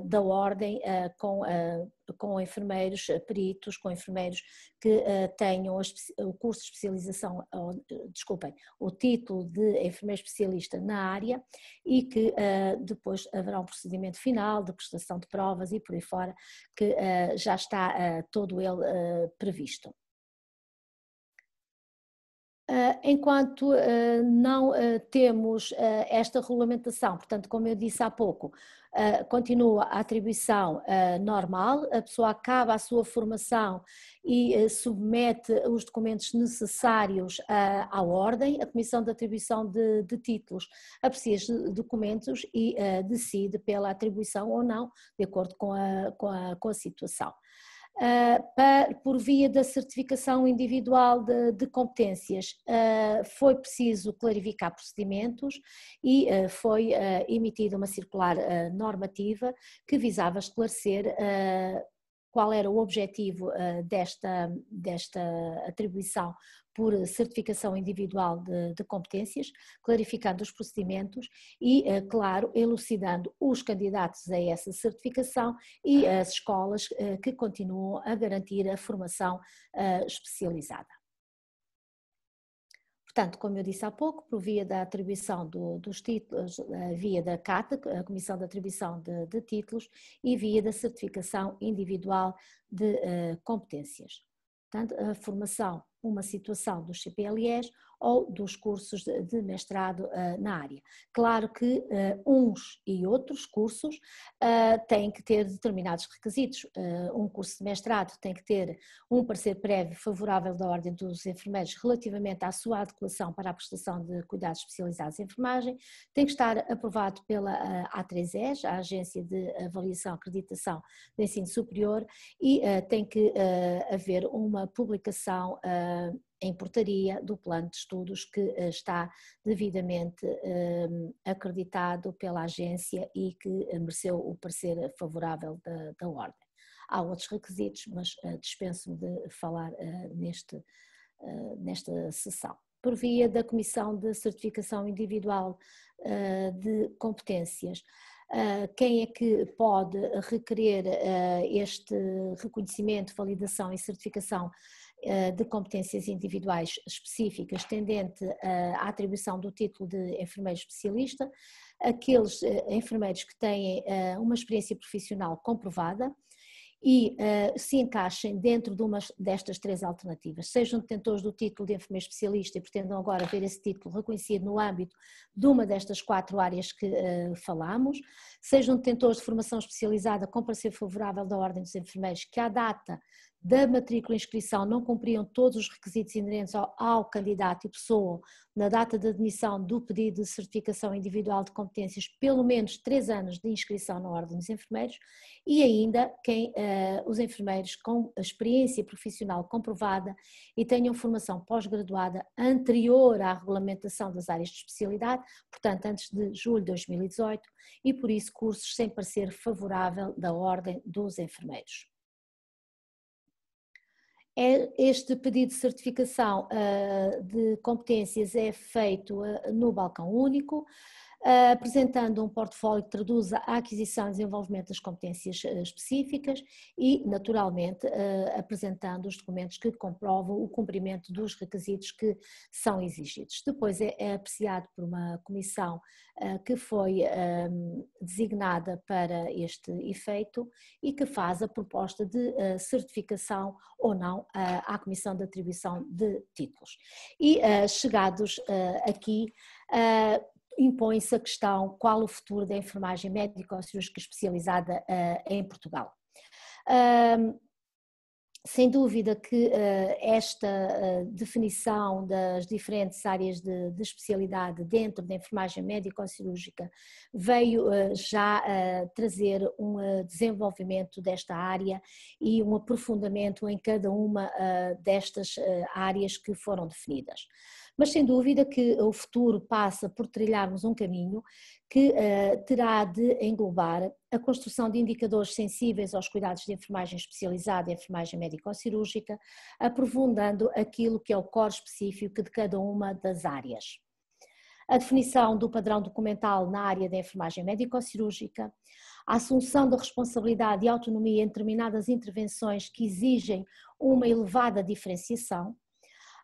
da ordem, com enfermeiros peritos, com enfermeiros que tenham o curso de especialização, desculpem, o título de enfermeiro especialista na área, e que depois haverá um procedimento final de prestação de provas e por aí fora, que já está todo ele previsto. Enquanto não temos esta regulamentação, portanto, como eu disse há pouco, continua a atribuição normal, a pessoa acaba a sua formação e submete os documentos necessários à ordem, a Comissão de Atribuição de Títulos aprecia os documentos e decide pela atribuição ou não, de acordo com a situação. Por via da certificação individual de competências, foi preciso clarificar procedimentos e foi emitida uma circular normativa que visava esclarecer qual era o objetivo desta atribuição por certificação individual de competências, clarificando os procedimentos e, claro, elucidando os candidatos a essa certificação e as escolas que continuam a garantir a formação especializada. Portanto, como eu disse há pouco, por via da atribuição dos títulos, via da CATA, a Comissão de Atribuição de Títulos, e via da certificação individual de competências. Portanto, a formação, uma situação dos CPLS ou dos cursos de mestrado na área. Claro que uns e outros cursos têm que ter determinados requisitos. Um curso de mestrado tem que ter um parecer prévio favorável da Ordem dos Enfermeiros relativamente à sua adequação para a prestação de cuidados especializados em enfermagem, tem que estar aprovado pela A3ES, a Agência de Avaliação e Acreditação do Ensino Superior, e tem que haver uma publicação em portaria do plano de estudos que está devidamente acreditado pela agência e que mereceu o parecer favorável da ordem. Há outros requisitos, mas dispenso-me de falar nesta sessão. Por via da Comissão de Certificação Individual de Competências, quem é que pode requerer este reconhecimento, validação e certificação de competências individuais específicas tendente à atribuição do título de enfermeiro especialista? Aqueles enfermeiros que têm uma experiência profissional comprovada e se encaixem dentro de uma destas três alternativas, sejam detentores do título de enfermeiro especialista e pretendam agora ver esse título reconhecido no âmbito de uma destas 4 áreas que falamos, sejam detentores de formação especializada com parecer favorável da Ordem dos Enfermeiros, que à data da matrícula e inscrição não cumpriam todos os requisitos inerentes ao candidato e pessoa na data de admissão do pedido de certificação individual de competências, pelo menos 3 anos de inscrição na Ordem dos Enfermeiros, e ainda os enfermeiros com experiência profissional comprovada e tenham formação pós-graduada anterior à regulamentação das áreas de especialidade, portanto antes de julho de 2018, e por isso cursos sem parecer favorável da Ordem dos Enfermeiros. Este pedido de certificação de competências é feito no balcão único, apresentando um portfólio que traduza a aquisição e desenvolvimento das competências específicas e, naturalmente, apresentando os documentos que comprovam o cumprimento dos requisitos que são exigidos. Depois é apreciado por uma comissão que foi designada para este efeito e que faz a proposta de certificação ou não à Comissão de Atribuição de Títulos. E chegados aqui, impõe-se a questão: qual o futuro da enfermagem médico-cirúrgica especializada em Portugal? Sem dúvida que esta definição das diferentes áreas de especialidade dentro da enfermagem médico-cirúrgica veio já trazer um desenvolvimento desta área e um aprofundamento em cada uma destas áreas que foram definidas. Mas sem dúvida que o futuro passa por trilharmos um caminho que terá de englobar a construção de indicadores sensíveis aos cuidados de enfermagem especializada e enfermagem médico-cirúrgica, aprofundando aquilo que é o core específico de cada uma das áreas. A definição do padrão documental na área da enfermagem médico-cirúrgica, a assunção da responsabilidade e autonomia em determinadas intervenções que exigem uma elevada diferenciação,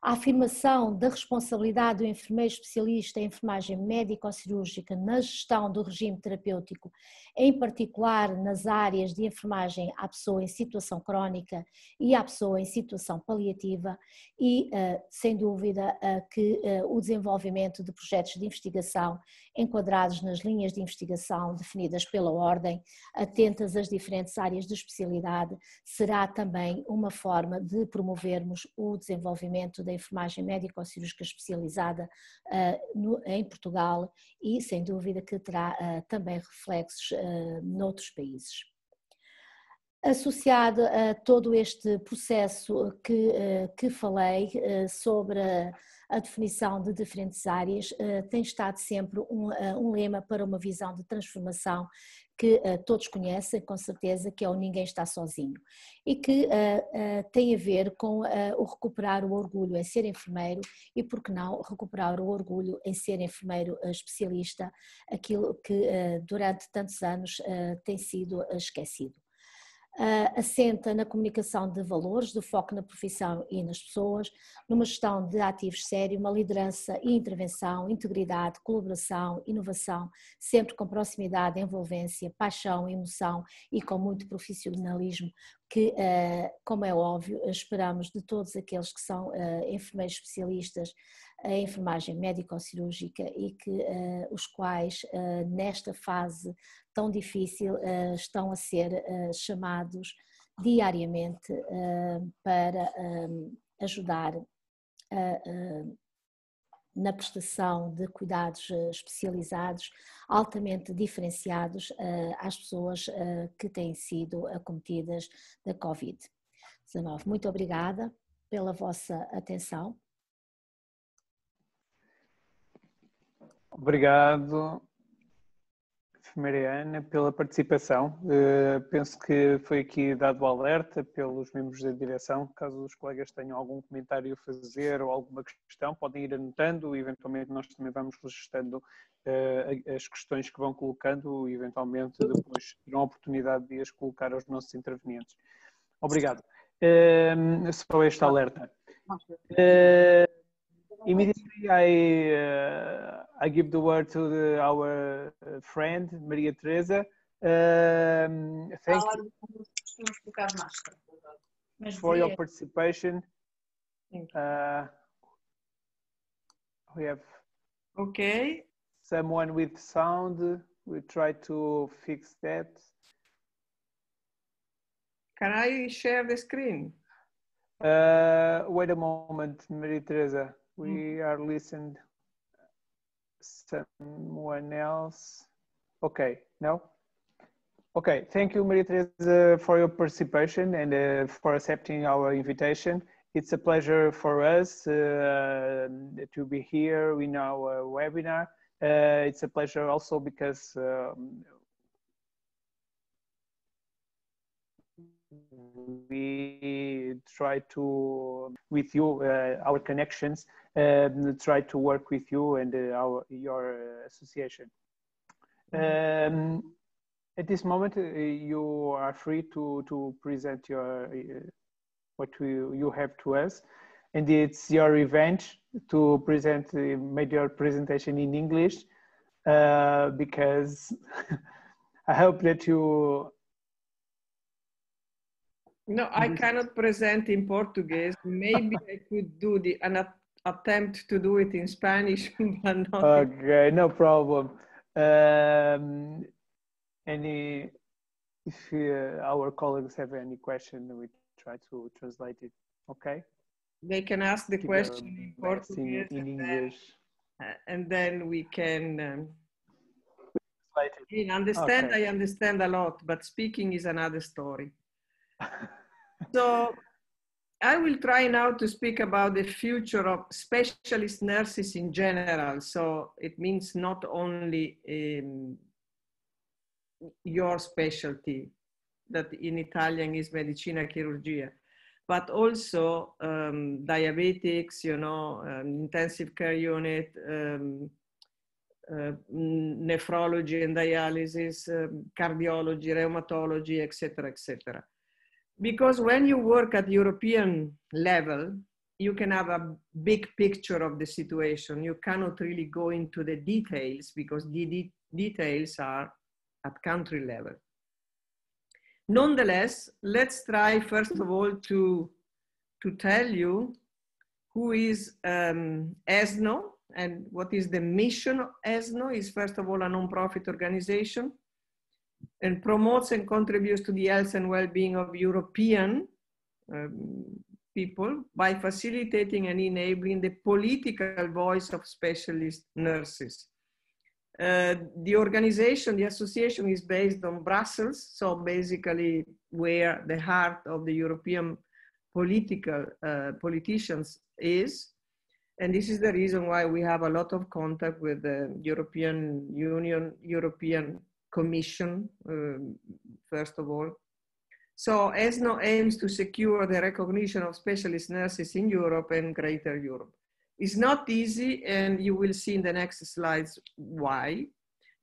a afirmação da responsabilidade do enfermeiro especialista em enfermagem médico-cirúrgica na gestão do regime terapêutico, em particular nas áreas de enfermagem à pessoa em situação crónica e à pessoa em situação paliativa e, sem dúvida, que o desenvolvimento de projetos de investigação enquadrados nas linhas de investigação definidas pela Ordem, atentas às diferentes áreas de especialidade, será também uma forma de promovermos o desenvolvimento da enfermagem médico-cirúrgica especializada em Portugal e, sem dúvida, que terá também reflexos noutros países. Associado a todo este processo que falei sobre a definição de diferentes áreas, tem estado sempre um lema para uma visão de transformação que todos conhecem, com certeza, que é o Ninguém Está Sozinho, e que tem a ver com o recuperar o orgulho em ser enfermeiro e, por que não, recuperar o orgulho em ser enfermeiro especialista, aquilo que durante tantos anos tem sido esquecido. Assenta na comunicação de valores, do foco na profissão e nas pessoas, numa gestão de ativos sério, uma liderança e intervenção, integridade, colaboração, inovação, sempre com proximidade, envolvência, paixão, emoção e com muito profissionalismo, que, como é óbvio, esperamos de todos aqueles que são enfermeiros especialistas em enfermagem médico-cirúrgica e que os quais nesta fase tão difícil estão a ser chamados diariamente para ajudar na prestação de cuidados especializados altamente diferenciados às pessoas que têm sido acometidas da Covid-19. Muito obrigada pela vossa atenção. Obrigado, enfermeira Ana, pela participação. Penso que foi aqui dado o alerta pelos membros da direção. Caso os colegas tenham algum comentário a fazer ou alguma questão, podem ir anotando e eventualmente nós também vamos registando as questões que vão colocando e eventualmente depois terão a oportunidade de as colocar aos nossos intervenientes. Obrigado. Só este alerta. Immediately, I give the word to our friend Maria Teresa. Thank you for your participation. We have someone with sound. We try to fix that. Can I share the screen? Wait a moment, Maria Teresa. We are listening. Someone else. Okay, no? Okay, thank you, Maria Teresa, for your participation and for accepting our invitation. It's a pleasure for us to be here in our webinar. It's a pleasure also because we try to, with you, our connections, try to work with you and your association. At this moment, you are free to present your what you have to us, and it's your event to present, make your presentation in English, because I hope that you. No, I cannot present in Portuguese. Maybe I could do an attempt to do it in Spanish, but not. Okay, no problem. If our colleagues have any question, we try to translate it. Okay. They can ask the question in Portuguese in English, and then we can understand. Okay. I understand a lot, but speaking is another story. So I will try now to speak about the future of specialist nurses in general. So it means not only your specialty, that in Italian is medicina chirurgia, but also diabetics, you know, intensive care unit, nephrology and dialysis, cardiology, rheumatology, etc., etc. Because when you work at European level, you can have a big picture of the situation. You cannot really go into the details because the details are at country level. Nonetheless, let's try first of all to tell you who is ESNO and what is the mission of ESNO. Is first of all a non-profit organization and promotes and contributes to the health and well-being of European people by facilitating and enabling the political voice of specialist nurses. The organization, the association is based on Brussels, so basically where the heart of the European politicians is. And this is the reason why we have a lot of contact with the European Union, European Commission, first of all. So ESNO aims to secure the recognition of specialist nurses in Europe and Greater Europe. It's not easy, and you will see in the next slides why.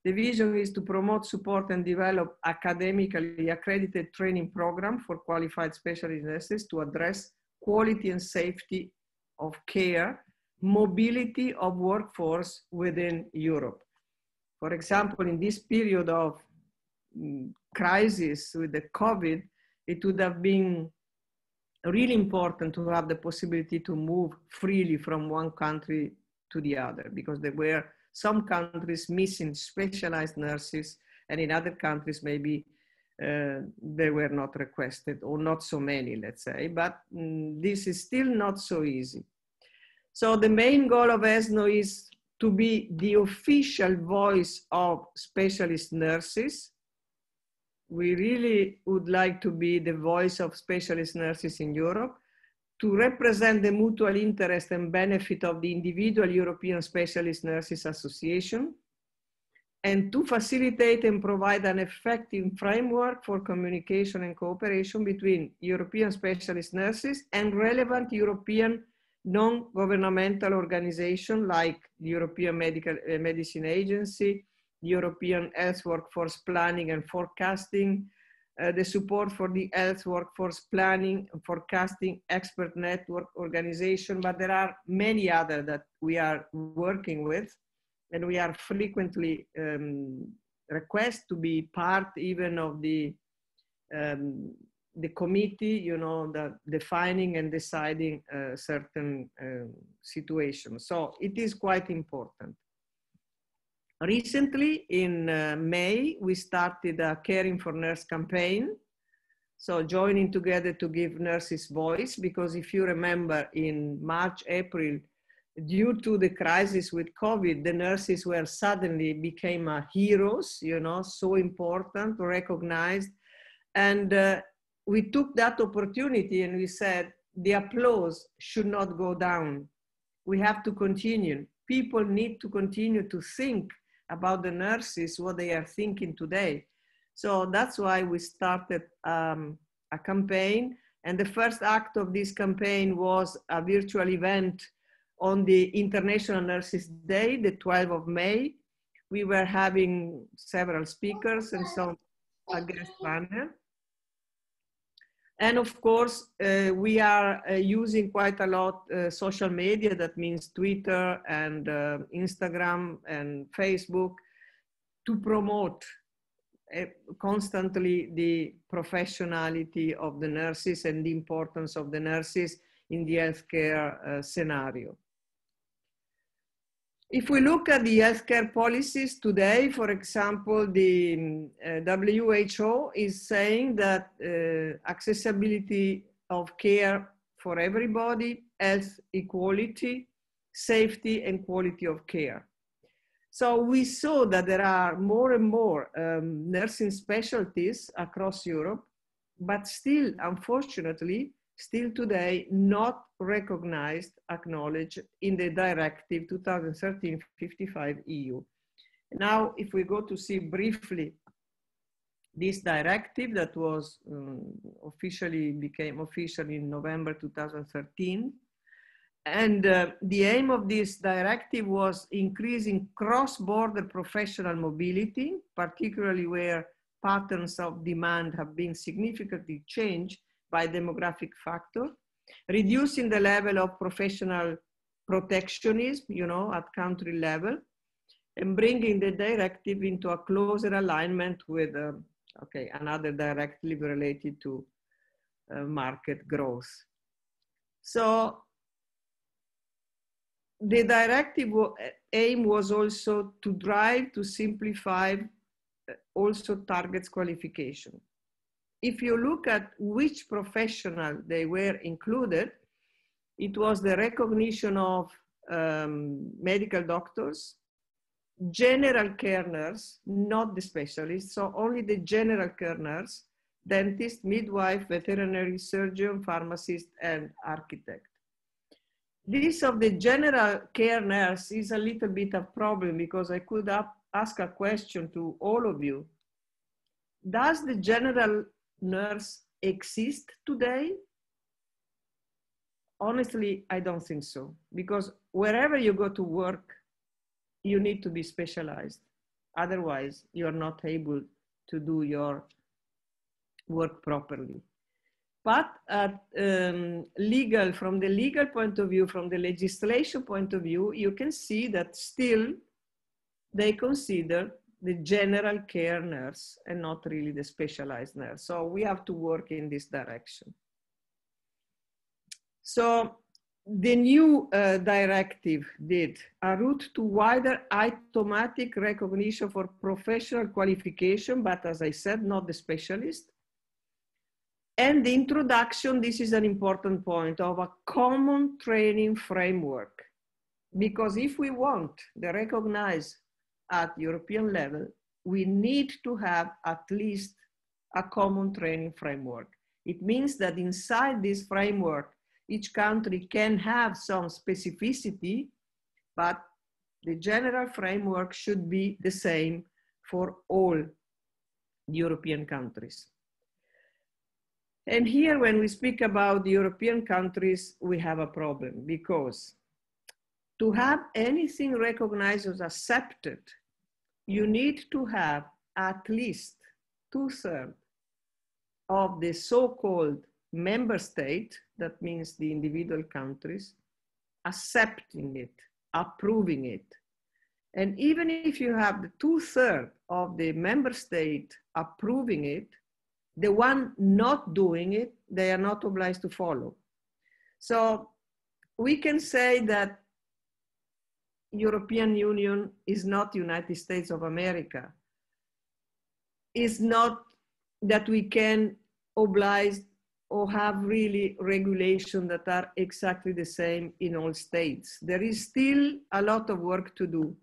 The vision is to promote, support, and develop academically accredited training program for qualified specialist nurses to address quality and safety of care, mobility of workforce within Europe. For example, in this period of crisis with the COVID, it would have been really important to have the possibility to move freely from one country to the other, because there were some countries missing specialized nurses, and in other countries maybe they were not requested, or not so many, let's say, but this is still not so easy. So the main goal of ESNO is to be the official voice of specialist nurses. We really would like to be the voice of specialist nurses in Europe, to represent the mutual interest and benefit of the individual European Specialist Nurses Association, and to facilitate and provide an effective framework for communication and cooperation between European specialist nurses and relevant European non-governmental organizations like the European Medicine Agency, the European Health Workforce Planning and Forecasting, the support for the Health Workforce Planning and Forecasting Expert Network Organization, but there are many others that we are working with, and we are frequently requested to be part even of the committee, you know, the defining and deciding certain situations. So it is quite important. Recently, in May, we started a Caring for Nurse campaign So joining together to give nurses voice, because if you remember in March, April, due to the crisis with COVID, the nurses were suddenly became heroes, you know, so important, recognized. And we took that opportunity and we said, the applause should not go down. We have to continue. People need to continue to think about the nurses, what they are thinking today. So that's why we started a campaign. And the first act of this campaign was a virtual event on the International Nurses Day, the 12th of May. We were having several speakers and some guest panel. And of course, we are using quite a lot social media, that means Twitter and Instagram and Facebook, to promote constantly the professionality of the nurses and the importance of the nurses in the healthcare scenario. If we look at the healthcare policies today, for example, the WHO is saying that accessibility of care for everybody, health equality, safety and quality of care. So we saw that there are more and more nursing specialties across Europe, but still, unfortunately, still today not recognized, acknowledged in the directive 2013-55 EU. Now, if we go to see briefly this directive that was became official in November 2013, and the aim of this directive was increasing cross-border professional mobility, particularly where patterns of demand have been significantly changed by demographic factor, reducing the level of professional protectionism, you know, at country level, and bringing the directive into a closer alignment with, another directive related to market growth. So the directive aim was also to drive to simplify also targets qualification. If you look at which professional they were included, it was the recognition of medical doctors, general care nurse, not the specialists, so only the general care nurse, dentist, midwife, veterinary surgeon, pharmacist, and architect. This of the general care nurse is a little bit of a problem, because I could ask a question to all of you. Does the general nurse exist today? Honestly, I don't think so, because wherever you go to work, you need to be specialized. Otherwise, you're not able to do your work properly. But from the legal point of view, from the legislation point of view, you can see that still they consider the general care nurse and not really the specialized nurse. So we have to work in this direction. So the new directive did a route to wider automatic recognition for professional qualification, but as I said, not the specialist. And the introduction, this is an important point, of a common training framework. Because if we want the recognized at European level, we need to have at least a common training framework. It means that inside this framework, each country can have some specificity, but the general framework should be the same for all European countries. And here, when we speak about the European countries, we have a problem, because to have anything recognized as accepted, you need to have at least 2/3 of the so-called member state, that means the individual countries, accepting it, approving it. And even if you have the 2/3 of the member state approving it, the one not doing it, they are not obliged to follow. So we can say that European Union is not United States of America. It's not that we can obliged or have really regulations that are exactly the same in all states. There is still a lot of work to do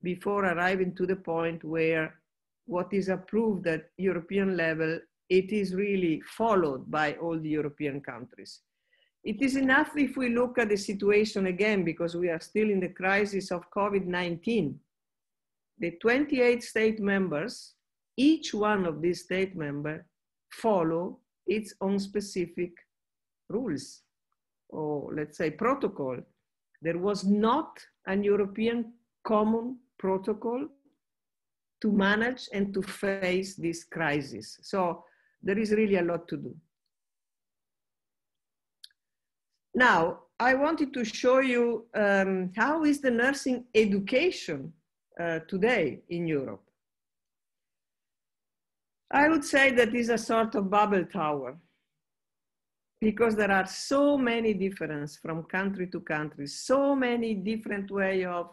before arriving to the point where what is approved at European level, it is really followed by all the European countries. It is enough if we look at the situation again, because we are still in the crisis of COVID-19. The 28 state members, each one of these state members follow its own specific rules, or let's say protocol. There was not an European common protocol to manage and to face this crisis. So there is really a lot to do. Now, I wanted to show you how is the nursing education today in Europe. I would say that is a sort of bubble tower, because there are so many differences from country to country, so many different ways of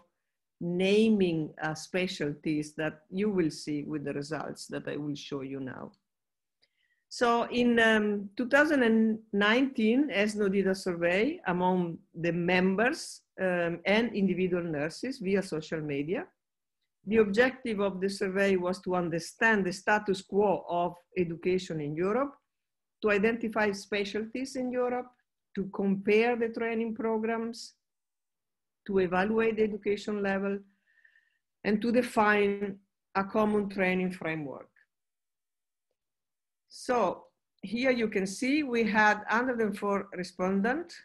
naming specialties that you will see with the results that I will show you now. So in 2019, ESNO did a survey among the members and individual nurses via social media. The objective of the survey was to understand the status quo of education in Europe, to identify specialties in Europe, to compare the training programs, to evaluate the education level, and to define a common training framework. So here you can see we had 104 respondents,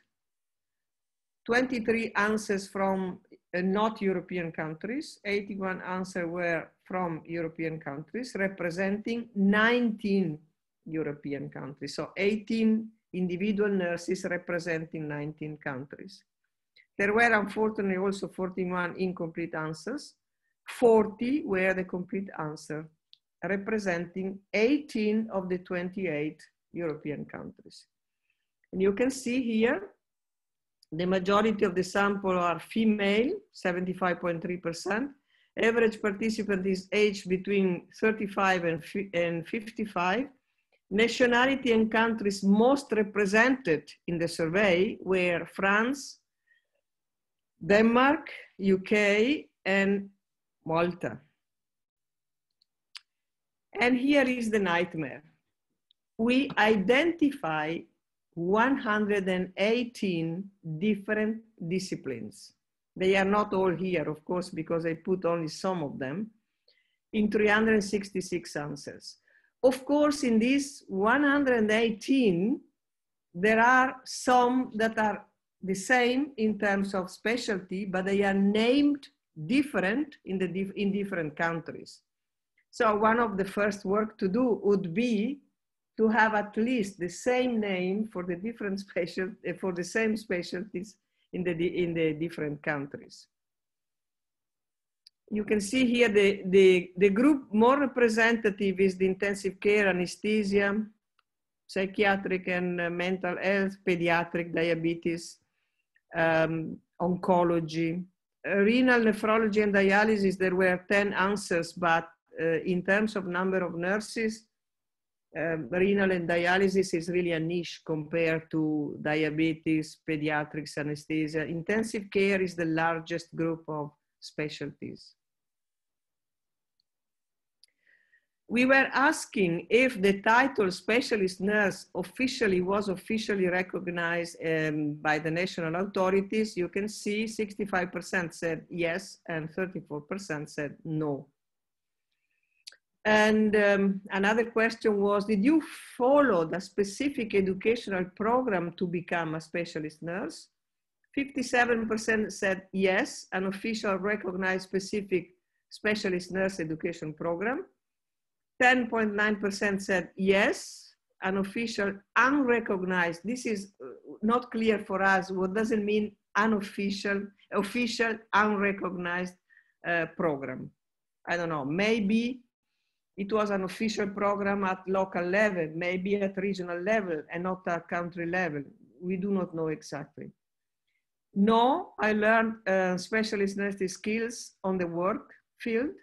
23 answers from not European countries, 81 answers were from European countries, representing 19 European countries. So 18 individual nurses representing 19 countries. There were unfortunately also 41 incomplete answers. 40 were the complete answer, representing 18 of the 28 European countries. And you can see here, the majority of the sample are female, 75.3%. Average participant is aged between 35 and 55. Nationality and countries most represented in the survey were France, Denmark, UK, and Malta. And here is the nightmare. We identify 118 different disciplines. They are not all here, of course, because I put only some of them, in 366 answers. Of course, in these 118, there are some that are the same in terms of specialty, but they are named different in different countries. So one of the first work to do would be to have at least the same name for the different for the same specialties in the different countries. You can see here the group more representative is the intensive care, anesthesia, psychiatric and mental health, pediatric, diabetes, oncology, renal, nephrology, and dialysis. There were 10 answers, but in terms of number of nurses, renal and dialysis is really a niche compared to diabetes, pediatrics, anesthesia. Intensive care is the largest group of specialties. We were asking if the title specialist nurse was officially recognized by the national authorities. You can see 65% said yes and 34% said no. And another question was, did you follow the specific educational program to become a specialist nurse? 57% said yes, an official recognized specific specialist nurse education program. 10.9% said yes, an official unrecognized. This is not clear for us. What does it mean unofficial, official unrecognized program? I don't know, maybe it was an official program at local level, maybe at regional level and not at country level. We do not know exactly. No, I learned specialist nursing skills on the work field.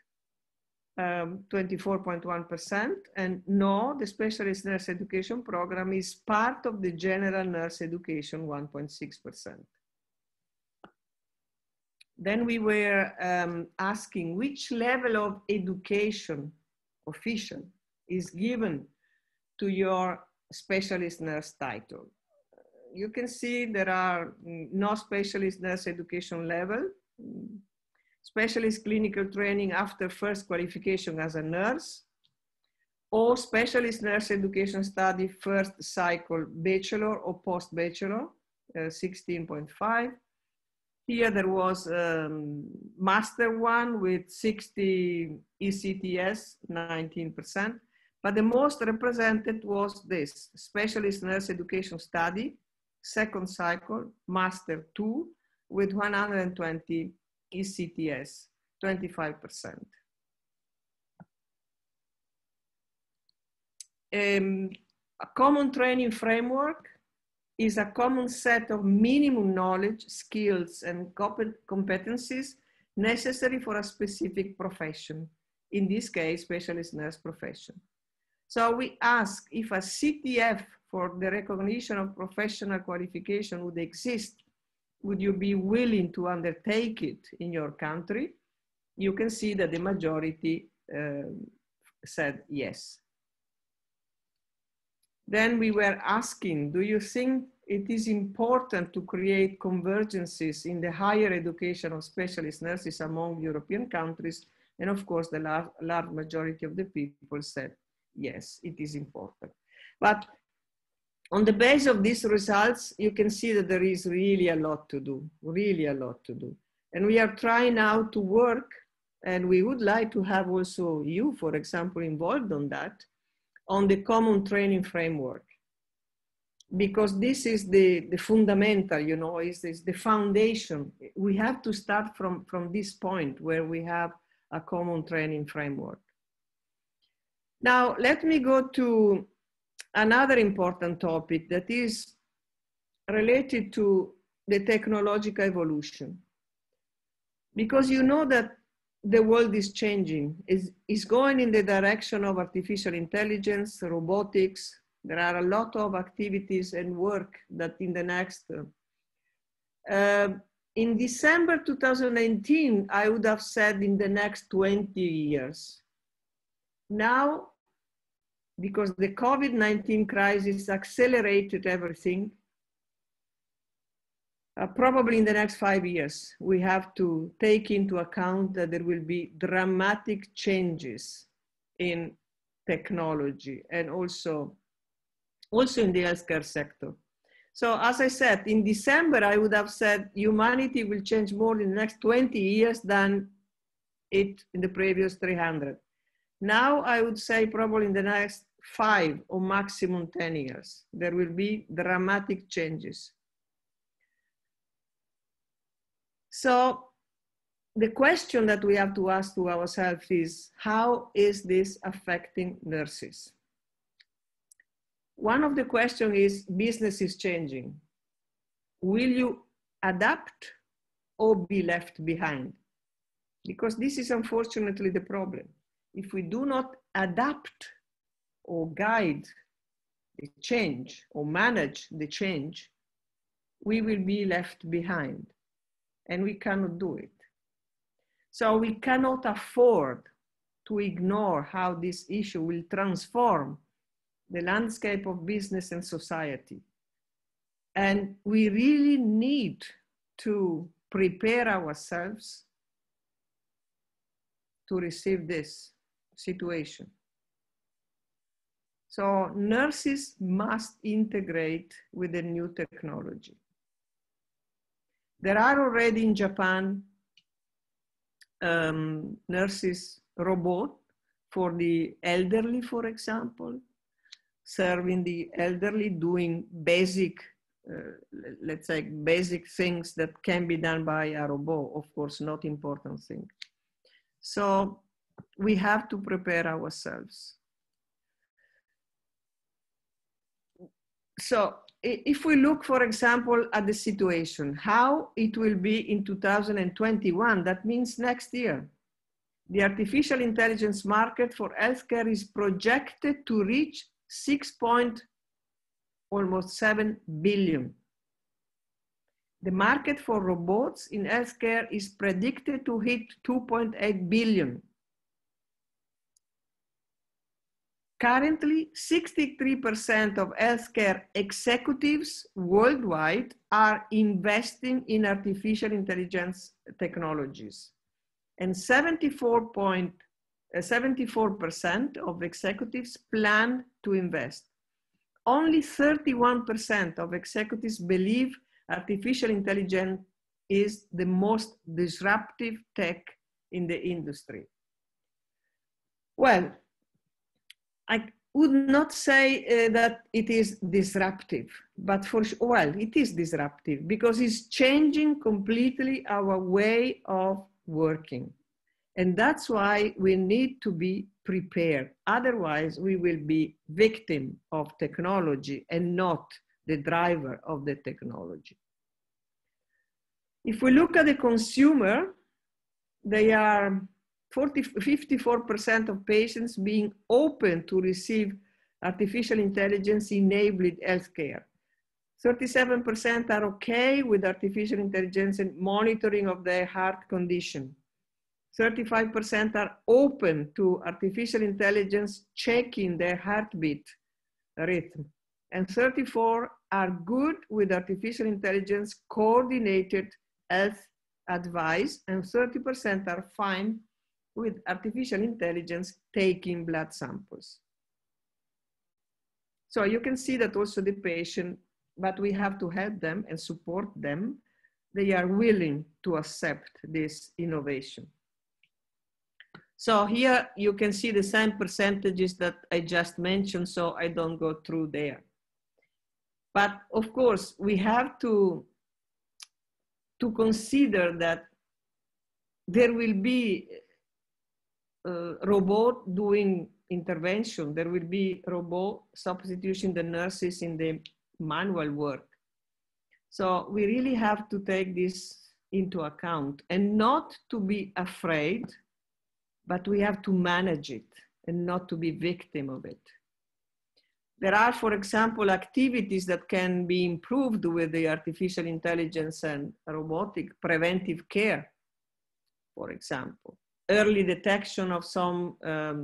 24.1%, and no, the specialist nurse education program is part of the general nurse education, 1.6%. Then we were asking which level of education official is given to your specialist nurse title. You can see there are no specialist nurse education level, specialist clinical training after first qualification as a nurse, or specialist nurse education study first cycle bachelor or post-bachelor, 16.5. Here there was master one with 60 ECTS, 19%, but the most represented was this, specialist nurse education study, second cycle, master 2, with 120 ECTS, 25%. A common training framework is a common set of minimum knowledge, skills, and competencies necessary for a specific profession, in this case, specialist nurse profession. So we ask if a CTF for the recognition of professional qualification would exist, would you be willing to undertake it in your country? You can see that the majority said yes. Then we were asking, do you think it is important to create convergences in the higher education of specialist nurses among European countries? And of course, the large majority of the people said, yes, it is important. But on the basis of these results, you can see that there is really a lot to do, really a lot to do. And we are trying now to work, and we would like to have also you, for example, involved on that, on the common training framework. Because this is the fundamental, you know, is the foundation. We have to start from this point where we have a common training framework. Now, let me go to another important topic that is related to the technological evolution. Because you know that the world is changing, is going in the direction of artificial intelligence, robotics. There are a lot of activities and work that in the next, in December 2019, I would have said in the next 20 years. Now, because the COVID-19 crisis accelerated everything, probably in the next 5 years, we have to take into account that there will be dramatic changes in technology and also in the healthcare sector. So as I said, in December, I would have said humanity will change more in the next 20 years than it in the previous 300. Now I would say probably in the next 5 or maximum 10 years, there will be dramatic changes. So the question that we have to ask to ourselves is, how is this affecting nurses? One of the questions is, business is changing. Will you adapt or be left behind? Because this is unfortunately the problem. If we do not adapt or guide the change or manage the change, we will be left behind. And we cannot do it. So we cannot afford to ignore how this issue will transform the landscape of business and society. And we really need to prepare ourselves to receive this situation. So nurses must integrate with the new technology. There are already in Japan nurses robot for the elderly, for example, serving the elderly, doing basic, let's say, basic things that can be done by a robot, of course, not important things. So we have to prepare ourselves. So if we look, for example, at the situation, how it will be in 2021, that means next year. the artificial intelligence market for healthcare is projected to reach almost 7 billion. The market for robots in healthcare is predicted to hit 2.8 billion. Currently, 63% of healthcare executives worldwide are investing in artificial intelligence technologies. And 74% of executives plan to invest. Only 31% of executives believe artificial intelligence is the most disruptive tech in the industry. Well, I would not say that it is disruptive, but well, it is disruptive because it's changing completely our way of working. And that's why we need to be prepared. Otherwise, we will be victim of technology and not the driver of the technology. If we look at the consumer, they are 54% of patients being open to receive artificial intelligence enabled healthcare. 37% are okay with artificial intelligence and monitoring of their heart condition. 35% are open to artificial intelligence checking their heartbeat rhythm. And 34% are good with artificial intelligence coordinated health advice, and 30% are fine with artificial intelligence taking blood samples. So you can see that also the patient, but we have to help them and support them. They are willing to accept this innovation. So here you can see the same percentages that I just mentioned, so I don't go through there. But of course, we have to consider that there will be robot doing intervention. There will be robot substituting the nurses in the manual work. So we really have to take this into account and not to be afraid, but we have to manage it and not to be victim of it. There are, for example, activities that can be improved with the artificial intelligence and robotic preventive care, for example. Early detection of some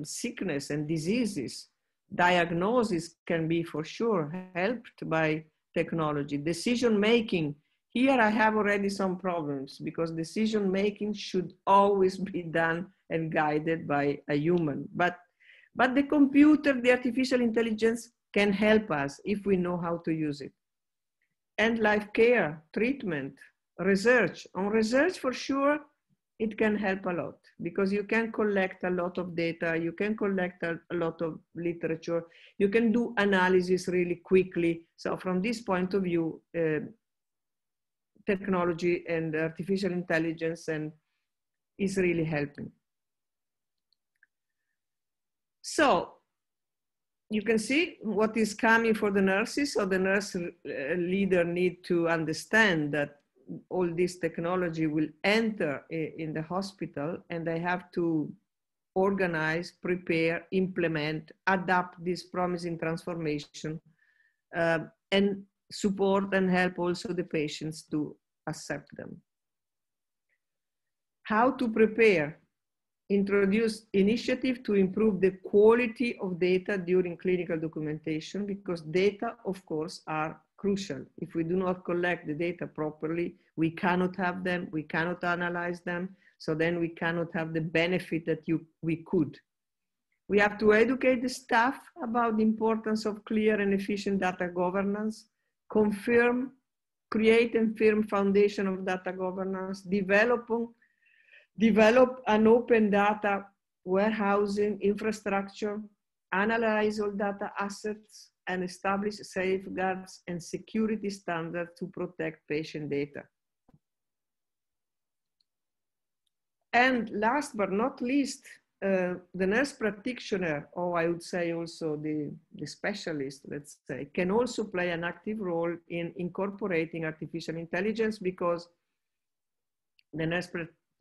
sickness and diseases. Diagnosis can be for sure helped by technology. Decision making. Here I have already some problems because decision making should always be done and guided by a human. But the computer, the artificial intelligence can help us if we know how to use it. End life care, treatment, research. On research for sure, it can help a lot because you can collect a lot of data, you can collect a lot of literature, you can do analysis really quickly. So from this point of view, technology and artificial intelligence is really helping. So you can see what is coming for the nurses. So the nurse leader need to understand that all this technology will enter in the hospital and they have to organize, prepare, implement, adapt this promising transformation and support and help also the patients to accept them. How to prepare? Introduce initiative to improve the quality of data during clinical documentation because data, of course, are crucial. If we do not collect the data properly, we cannot have them, we cannot analyze them, so then we cannot have the benefit that we could. We have to educate the staff about the importance of clear and efficient data governance, create and firm foundation of data governance, develop an open data warehousing infrastructure, analyze all data assets, and establish safeguards and security standards to protect patient data. And last but not least, the nurse practitioner, or I would say also the specialist, let's say, can also play an active role in incorporating artificial intelligence because the nurse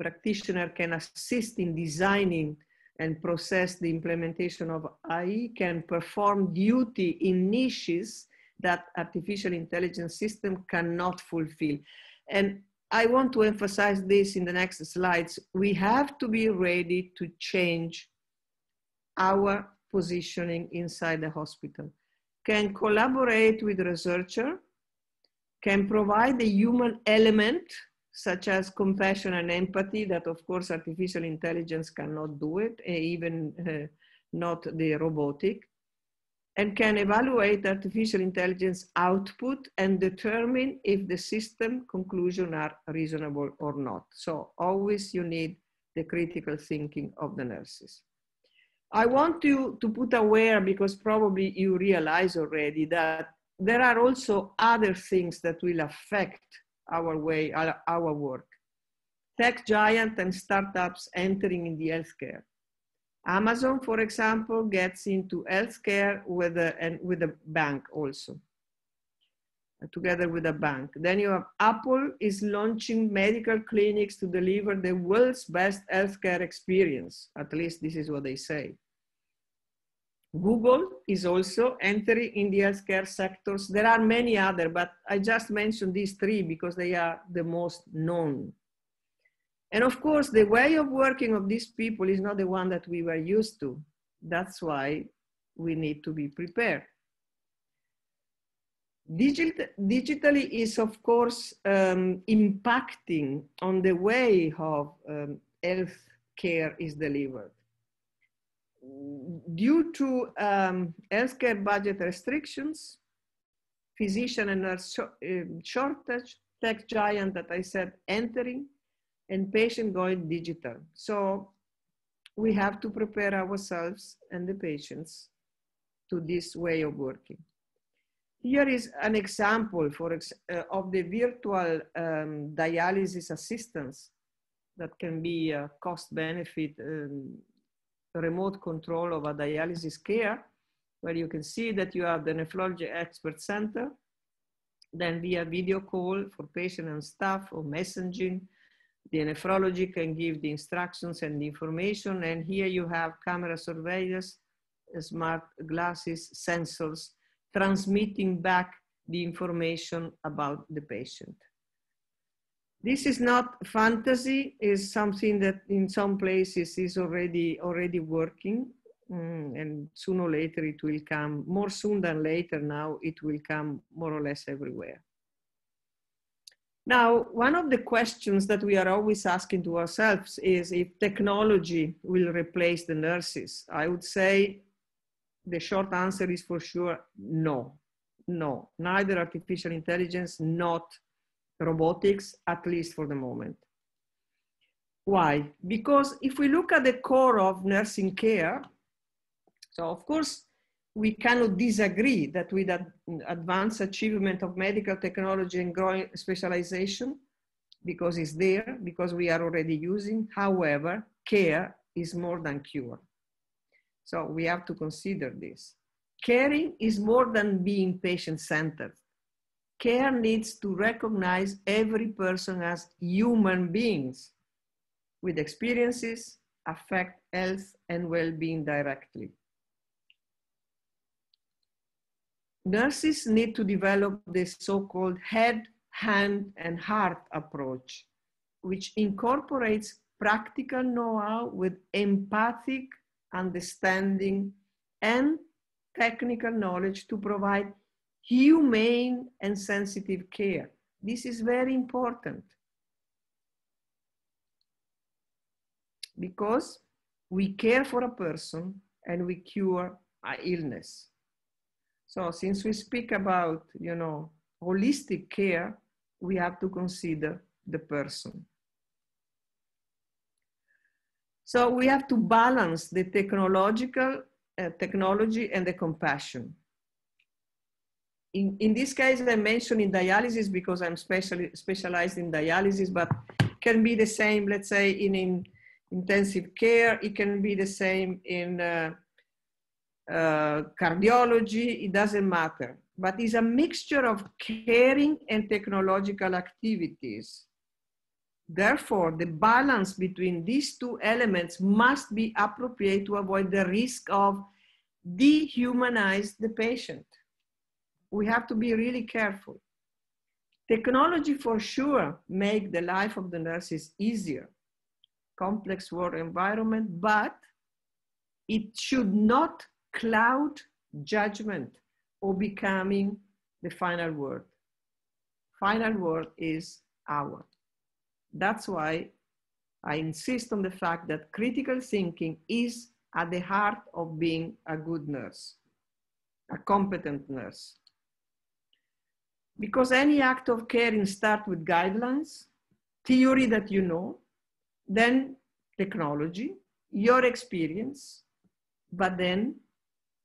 practitioner can assist in designing and process the implementation of AI, can perform duty in niches that artificial intelligence system cannot fulfill. And I want to emphasize this in the next slides. We have to be ready to change our positioning inside the hospital, can collaborate with researcher, can provide the human element, such as compassion and empathy, that of course artificial intelligence cannot do it, even not the robotic, and can evaluate artificial intelligence output and determine if the system conclusions are reasonable or not. So always you need the critical thinking of the nurses. I want you to put aware, because probably you realize already, that there are also other things that will affect our way, our work. Tech giants and startups entering in the healthcare. Amazon, for example, gets into healthcare with a bank also, together with a bank. Then you have Apple is launching medical clinics to deliver the world's best healthcare experience. At least this is what they say. Google is also entering in the healthcare sectors. There are many other, but I just mentioned these three because they are the most known. And of course, the way of working of these people is not the one that we were used to. That's why we need to be prepared. Digitally is, of course, impacting on the way of health care is delivered. Due to healthcare budget restrictions, physician and nurse shortage, tech giant that I said entering, and patient going digital. So we have to prepare ourselves and the patients to this way of working. Here is an example of the virtual dialysis assistance that can be a cost benefit remote control of a dialysis care, where you can see that you have the nephrology expert center, then via video call for patient and staff or messaging, the nephrology can give the instructions and the information, and here you have camera surveillance, smart glasses, sensors, transmitting back the information about the patient. This is not fantasy, is something that in some places is already working, and sooner or later it will come, more soon than later now, it will come more or less everywhere. Now, one of the questions that we are always asking to ourselves is if technology will replace the nurses. I would say the short answer is for sure no. No, neither artificial intelligence, not robotics, at least for the moment. Why? Because if we look at the core of nursing care, so of course, we cannot disagree that with advanced achievement of medical technology and growing specialization, because it's there, because we are already using. However, care is more than cure. So we have to consider this. Caring is more than being patient-centered. Care needs to recognize every person as human beings with experiences, affect health and well-being directly. Nurses need to develop this so-called head, hand, and heart approach, which incorporates practical know-how with empathic understanding and technical knowledge to provide humane and sensitive care. This is very important because we care for a person and we cure an illness. So since we speak about, holistic care, we have to consider the person. So we have to balance the technology and the compassion. In this case, I mentioned in dialysis because I'm specialized in dialysis, but can be the same, let's say, in intensive care. It can be the same in cardiology. It doesn't matter. But it's a mixture of caring and technological activities Therefore, the balance between these two elements must be appropriate to avoid the risk of dehumanize the patient. We have to be really careful. Technology for sure make the life of the nurses easier, complex work environment, but it should not cloud judgment or becoming the final word. Final word is our. That's why I insist on the fact that critical thinking is at the heart of being a good nurse, a competent nurse. Because any act of caring starts with guidelines, theory that you know, then technology, your experience, but then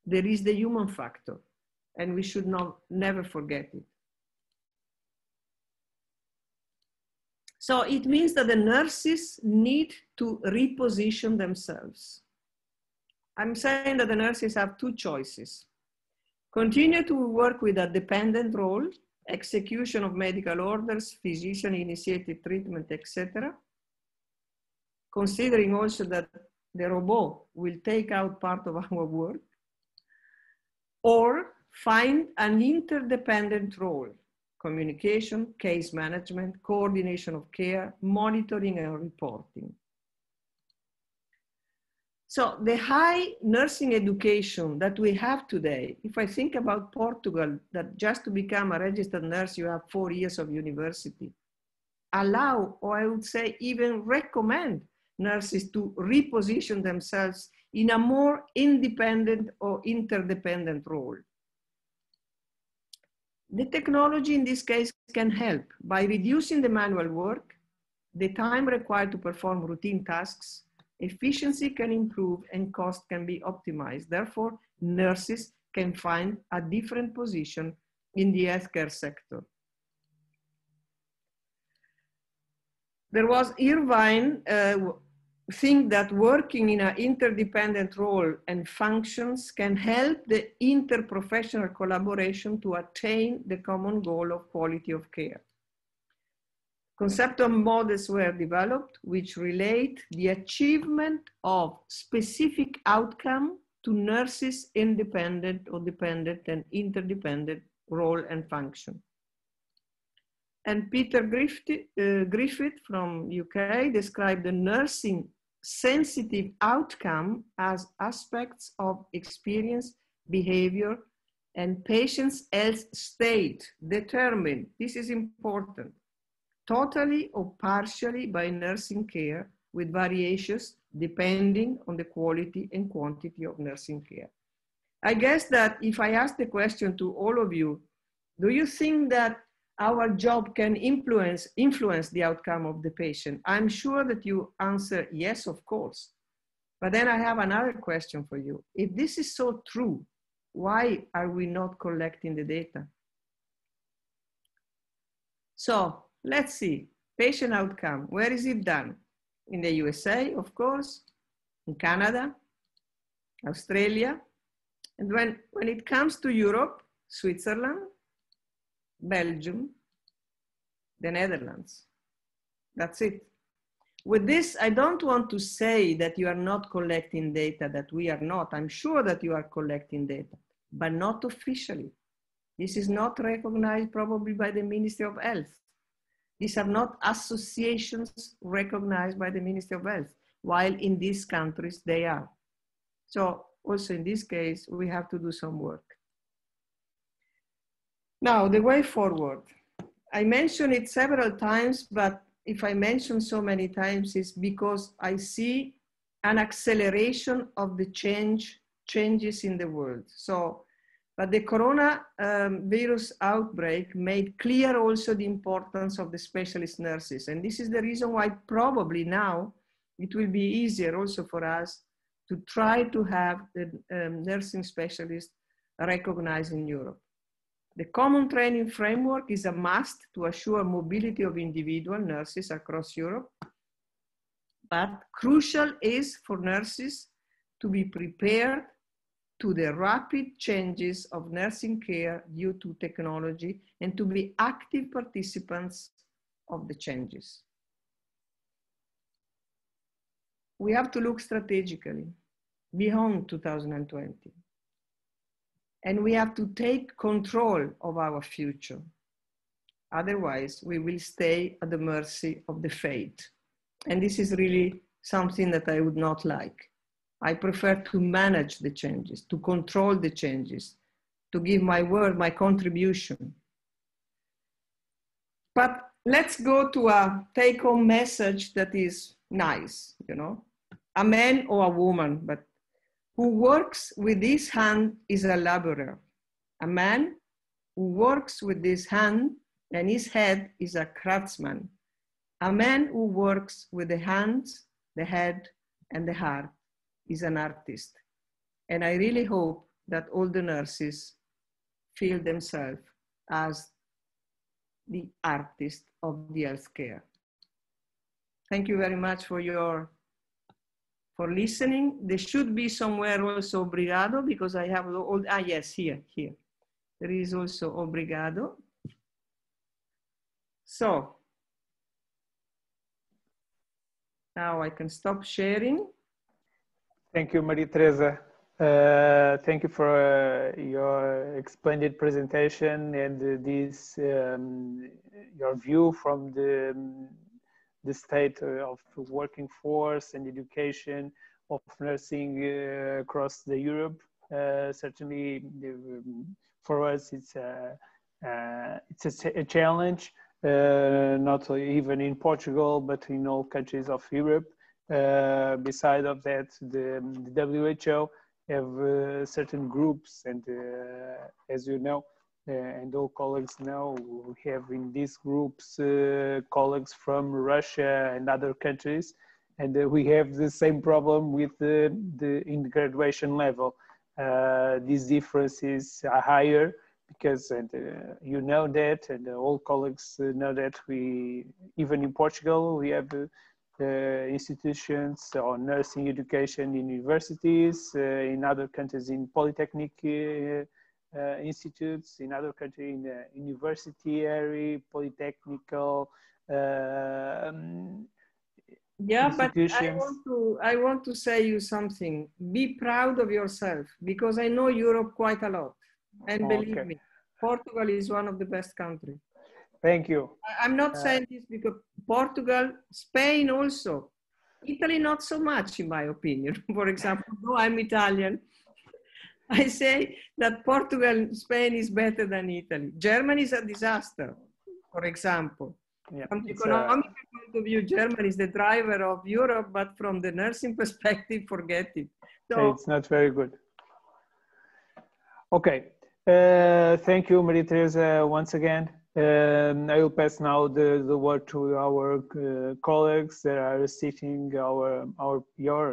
there is the human factor, and we should never forget it. So it means that the nurses need to reposition themselves. I'm saying that the nurses have two choices. Continue to work with a dependent role, execution of medical orders, physician-initiated treatment, etc. Considering also that the robot will take out part of our work, or find an interdependent role, communication, case management, coordination of care, monitoring and reporting. So the high nursing education that we have today, if I think about Portugal, that just to become a registered nurse, you have 4 years of university, allow, or I would say even recommend nurses to reposition themselves in a more independent or interdependent role. The technology in this case can help by reducing the manual work, the time required to perform routine tasks, efficiency can improve and cost can be optimized. Therefore, nurses can find a different position in the healthcare sector. There was Irvine think that working in an interdependent role and functions can help the interprofessional collaboration to attain the common goal of quality of care. Conceptual models were developed which relate the achievement of specific outcome to nurses' independent or dependent and interdependent role and function. And Peter Griffith from UK described the nursing sensitive outcome as aspects of experience, behavior, and patient's health state determined, this is important, totally or partially by nursing care with variations depending on the quality and quantity of nursing care. I guess that if I ask the question to all of you, do you think that our job can influence the outcome of the patient? I'm sure that you answer yes, of course. But then I have another question for you. If this is so true, why are we not collecting the data? So let's see, patient outcome, where is it done? In the USA, of course, in Canada, Australia. And when it comes to Europe, Switzerland, Belgium, the Netherlands. That's it. With this, I don't want to say that you are not collecting data, that we are not. I'm sure that you are collecting data, but not officially. This is not recognized probably by the Ministry of Health. These are not associations recognized by the Ministry of Health, while in these countries they are. So also in this case, we have to do some work. Now, the way forward. I mentioned it several times, but if I mention so many times, it's because I see an acceleration of the changes in the world. So, but the coronavirus outbreak made clear also the importance of the specialist nurses. And this is the reason why probably now it will be easier also for us to try to have the nursing specialists recognized in Europe. The common training framework is a must to assure mobility of individual nurses across Europe. But crucial is for nurses to be prepared to the rapid changes of nursing care due to technology and to be active participants of the changes. we have to look strategically beyond 2020. And we have to take control of our future. Otherwise, we will stay at the mercy of the fate. And this is really something that I would not like. I prefer to manage the changes, to control the changes, to give my word, my contribution. But let's go to a take-home message that is nice, you know. A man or a woman, but who works with his hand is a laborer. A man who works with his hand and his head is a craftsman. A man who works with the hands, the head, and the heart is an artist. And I really hope that all the nurses feel themselves as the artist of the healthcare. Thank you very much for listening. There should be somewhere also obrigado, because I have all, yes, here. There is also obrigado. So, now I can stop sharing. Thank you, Maria Teresa. Thank you for your explained presentation and this your view from the state of working force and education of nursing across the Europe. Certainly, for us, it's a challenge. Not even in Portugal, but in all countries of Europe. Beside of that, the WHO have certain groups, and as you know, and all colleagues know, we have in these groups colleagues from Russia and other countries, and we have the same problem with in the graduation level. These differences are higher because, and you know that, and all colleagues know that, we, even in Portugal, we have institutions on nursing education in universities, in other countries in polytechnic institutes, in other countries in university, polytechnical yeah, but I want to say you something. Be proud of yourself, because I know Europe quite a lot. And believe me, Portugal is one of the best countries. Thank you. I'm not saying this because Portugal, Spain also. Italy, not so much, in my opinion. For example, though I'm Italian, I say that Portugal, Spain is better than Italy. Germany is a disaster, for example. Yeah, from the economic point of view, Germany is the driver of Europe, but from the nursing perspective, forget it. So it's not very good. Okay. Thank you, Maria Teresa, once again. I will pass now the word to our colleagues that are assisting your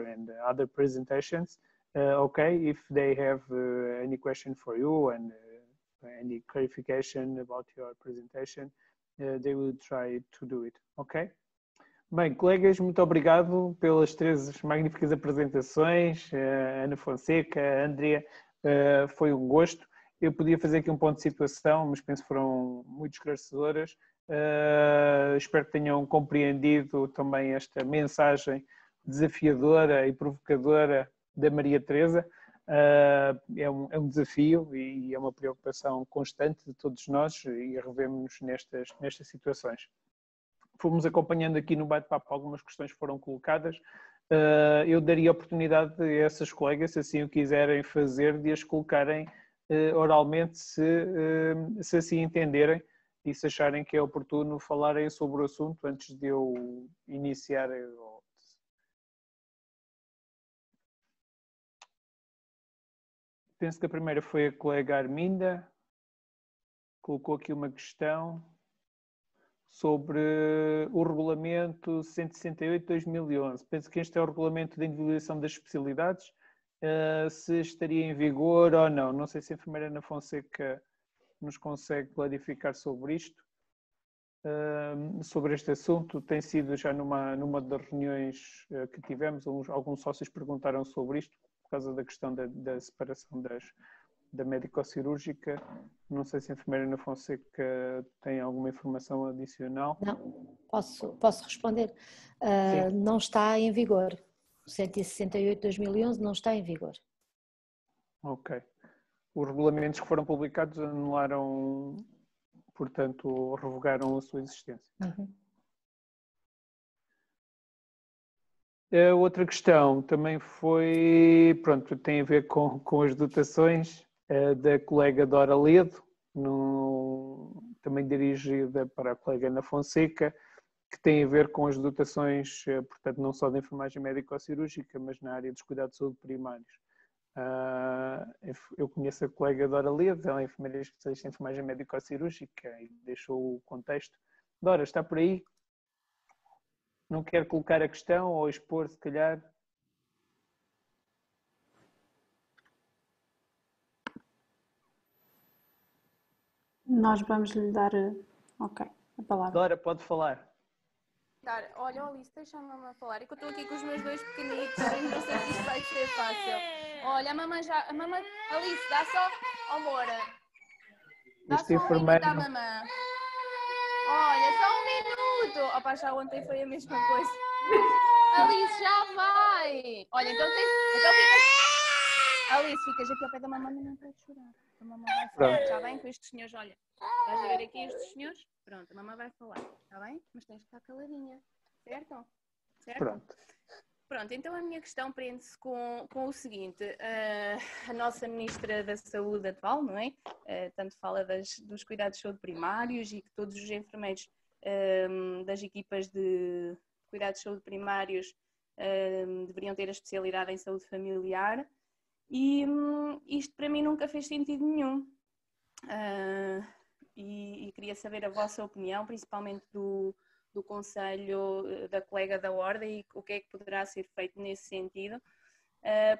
and other presentations. Okay, if they have any question for you and any clarification about your presentation, they will try to do it. Ok? Bem, colegas, muito obrigado pelas três magníficas apresentações. Ana Fonseca, Andrea, foi um gosto. Eu podia fazer aqui um ponto de situação, mas penso que foram muito esclarecedoras. Espero que tenham compreendido também esta mensagem desafiadora e provocadora da Maria Teresa. É um desafio e é uma preocupação constante de todos nós e revemos-nos nestas situações. Fomos acompanhando aqui no bate-papo algumas questões que foram colocadas. Eu daria oportunidade a essas colegas, se assim o quiserem fazer, de as colocarem oralmente, se assim entenderem e se acharem que é oportuno falarem sobre o assunto antes de eu iniciar. Penso que a primeira foi a colega Arminda, colocou aqui uma questão sobre o regulamento 168/2011. Penso que este é o regulamento de individualização das especialidades, se estaria em vigor ou não. Não sei se a enfermeira Ana Fonseca nos consegue clarificar sobre isto. Sobre este assunto, tem sido já numa das reuniões que tivemos, alguns sócios perguntaram sobre isto, por causa da questão da separação da médico-cirúrgica. Não sei se a enfermeira Ana Fonseca tem alguma informação adicional. Não, posso responder. Não está em vigor. 168/2011 não está em vigor. Ok. Os regulamentos que foram publicados anularam, portanto, revogaram a sua existência. A outra questão também foi, pronto, tem a ver com as dotações da colega Dora Ledo, também dirigida para a colega Ana Fonseca, que tem a ver com as dotações, portanto, não só da enfermagem médico-cirúrgica, mas na área dos cuidados de saúde primários. Eu conheço a colega Dora Ledo, ela é enfermeira especialista em enfermagem médico-cirúrgica e deixou o contexto. Dora, está por aí? Não quer colocar a questão ou expor, se calhar? Nós vamos lhe dar a palavra. Dora, pode falar. Olha, Alice, deixa-me falar. É que eu estou aqui com os meus dois pequenitos e não sei se isto vai ser fácil. Olha, a mamãe Alice, dá só... Oh, Moura. Dá só um minuto à mamã. Olha, só um minuto. Opa, já ontem foi a mesma coisa. Alice, já vai. Olha, então ficas... Alice, ficas aqui ao pé da mamãe e não pode chorar. A mamãe vai falar, está bem? Com estes senhores, olha. Vais a ver aqui estes senhores? Pronto, a mamãe vai falar, está bem? Mas tens que estar caladinha, certo? Pronto, então a minha questão prende-se com o seguinte. A nossa Ministra da Saúde atual, não é? Tanto fala dos cuidados de saúde primários e que todos os enfermeiros das equipas de cuidados de saúde primários deveriam ter a especialidade em saúde familiar. E isto para mim nunca fez sentido nenhum. E queria saber a vossa opinião, principalmente do Conselho, da colega da Ordem, e o que é que poderá ser feito nesse sentido,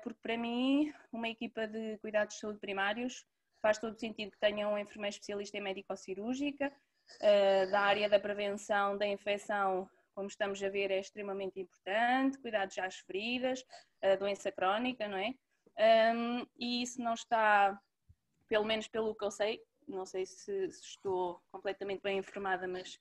porque para mim uma equipa de cuidados de saúde primários faz todo sentido que tenha um enfermeiro especialista em médico-cirúrgica, da área da prevenção da infecção, como estamos a ver, é extremamente importante, cuidados às feridas, a doença crónica, não é? E isso não está, pelo menos pelo que eu sei, não sei se estou completamente bem informada, mas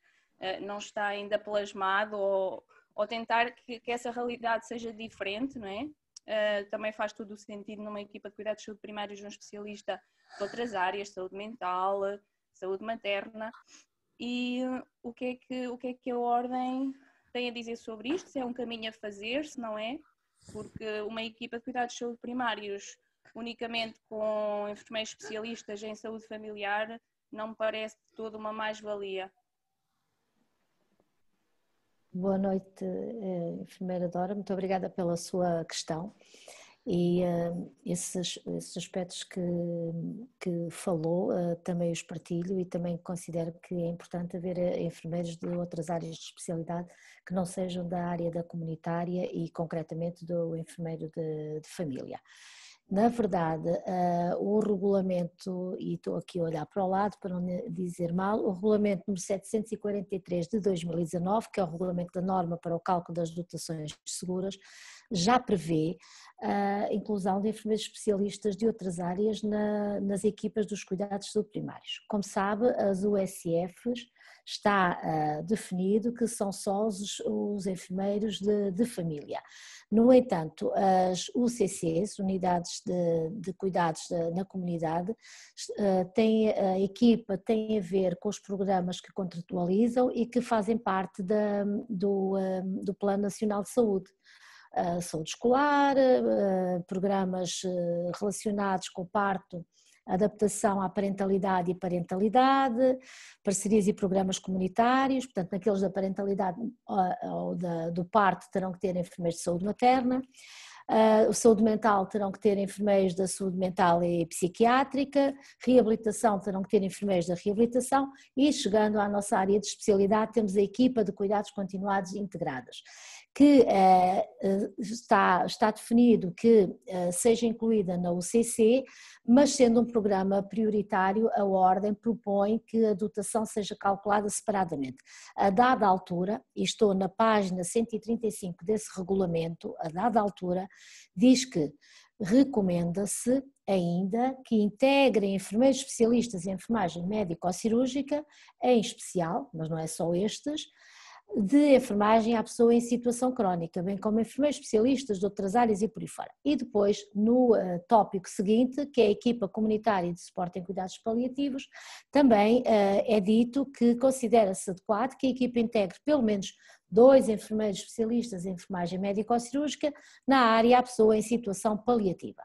não está ainda plasmado ou tentar que essa realidade seja diferente, não é? Também faz todo o sentido numa equipa de cuidados de saúde primários um especialista de outras áreas, saúde mental, saúde materna. E o que é que a Ordem tem a dizer sobre isto? Se é um caminho a fazer, se não é? Porque uma equipa de cuidados de saúde primários unicamente com enfermeiros especialistas em saúde familiar não me parece de todo uma mais-valia. Boa noite, enfermeira Dora, muito obrigada pela sua questão. E esses aspectos que falou também os partilho e também considero que é importante haver enfermeiros de outras áreas de especialidade que não sejam da área da comunitária e concretamente do enfermeiro de família. Na verdade, o regulamento, e estou aqui a olhar para o lado para não dizer mal, o regulamento número 743 de 2019, que é o regulamento da norma para o cálculo das dotações seguras, já prevê a inclusão de enfermeiros especialistas de outras áreas nas equipas dos cuidados de saúde primários. Como sabe, as USFs está definido que são só os enfermeiros de família. No entanto, as UCCs, Unidades de Cuidados na Comunidade, a equipa tem a ver com os programas que contratualizam e que fazem parte do Plano Nacional de Saúde. Saúde escolar, programas relacionados com o parto, adaptação à parentalidade e parentalidade, parcerias e programas comunitários, portanto naqueles da parentalidade ou do parto terão que ter enfermeiros de saúde materna, saúde mental terão que ter enfermeiros da saúde mental e psiquiátrica, reabilitação terão que ter enfermeiros da reabilitação e chegando à nossa área de especialidade temos a equipa de cuidados continuados integradas, que está definido que seja incluída na UCC, mas sendo um programa prioritário, a Ordem propõe que a dotação seja calculada separadamente. A dada altura, e estou na página 135 desse regulamento, a dada altura, diz que recomenda-se ainda que integrem enfermeiros especialistas em enfermagem médico-cirúrgica, em especial, mas não é só estes, de enfermagem à pessoa em situação crónica, bem como enfermeiros especialistas de outras áreas e por aí fora. E depois, no tópico seguinte, que é a equipa comunitária de suporte em cuidados paliativos, também é dito que considera-se adequado que a equipa integre pelo menos 2 enfermeiros especialistas em enfermagem médico-cirúrgica na área à pessoa em situação paliativa.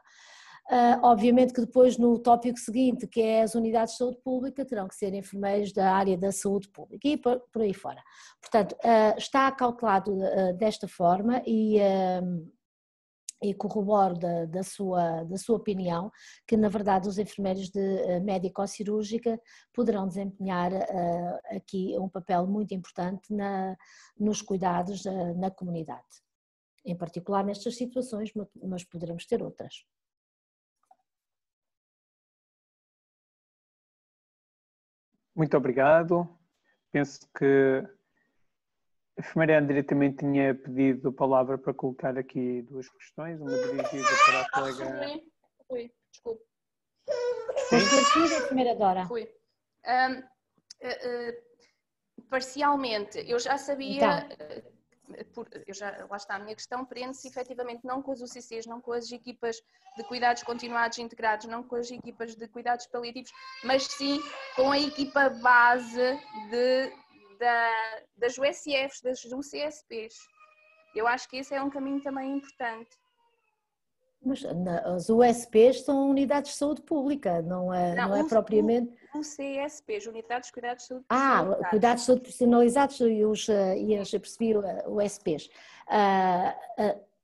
Obviamente que depois no tópico seguinte, que é as unidades de saúde pública, terão que ser enfermeiros da área da saúde pública e por aí fora. Portanto, está acautelado desta forma e corroboro da sua opinião que, na verdade, os enfermeiros de médico-cirúrgica poderão desempenhar aqui um papel muito importante nos cuidados na comunidade, em particular nestas situações, mas poderemos ter outras. Muito obrigado. Penso que a enfermeira Andrea também tinha pedido a palavra para colocar aqui 2 questões, uma dirigida para a colega... Fui, desculpe. Foi esclarecida, enfermeira Dora? Fui. Parcialmente, eu já sabia... Então. Lá está a minha questão, prende-se efetivamente não com as UCCs, não com as equipas de cuidados continuados integrados, não com as equipas de cuidados paliativos, mas sim com a equipa base das USFs, das UCSPs. Eu acho que esse é um caminho também importante. Mas as USPs são unidades de saúde pública, não é propriamente... UCSPs, Unidades de Cuidados de Saúde Personalizados. Cuidados de saúde personalizados e as percebi USPs.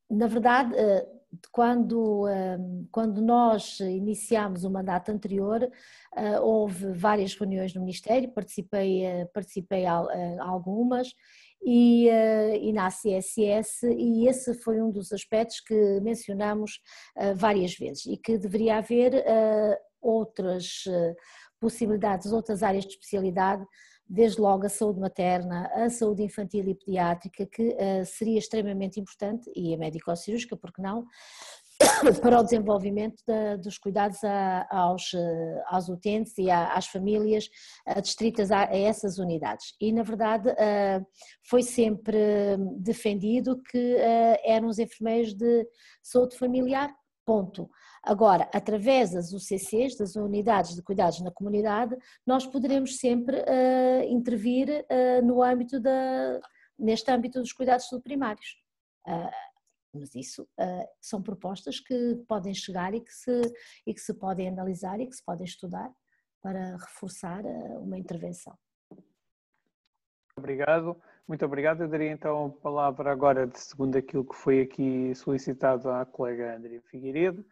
Na verdade, quando nós iniciámos o mandato anterior, houve várias reuniões no Ministério, participei a algumas, e na CSS, e esse foi um dos aspectos que mencionamos várias vezes, e que deveria haver outras possibilidades, outras áreas de especialidade, desde logo a saúde materna, a saúde infantil e pediátrica, que seria extremamente importante, e a médico-cirúrgica, porque não, para o desenvolvimento dos cuidados aos utentes e às famílias distritas a essas unidades. E, na verdade, foi sempre defendido que eram os enfermeiros de saúde familiar, ponto. Agora, através das UCCs, das unidades de cuidados na comunidade, nós poderemos sempre intervir neste âmbito dos cuidados primários. Mas isso são propostas que podem chegar e que se podem analisar e que se podem estudar para reforçar uma intervenção. Obrigado, muito obrigado. Eu daria então a palavra agora, segundo aquilo que foi aqui solicitado à colega Andrea Figueiredo.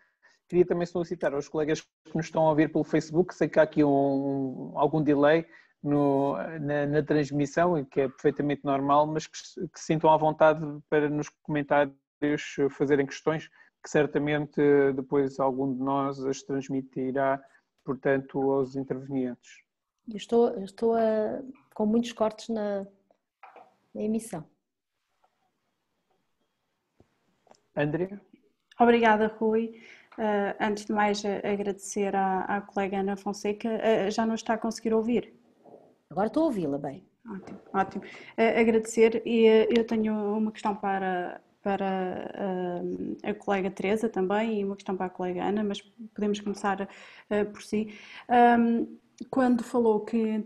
Queria também solicitar aos colegas que nos estão a ouvir pelo Facebook, sei que há aqui algum delay na transmissão, e que é perfeitamente normal, mas que se sintam à vontade para nos comentários fazerem questões, que certamente depois algum de nós as transmitirá, portanto, aos intervenientes. Eu estou com muitos cortes na emissão. Andrea? Obrigada, Rui. Antes de mais, agradecer à colega Ana Fonseca. Já não está a conseguir ouvir? Agora estou a ouvi-la bem. Ótimo, ótimo. Agradecer, e eu tenho uma questão para a colega Teresa também e uma questão para a colega Ana, mas podemos começar por si. Quando falou que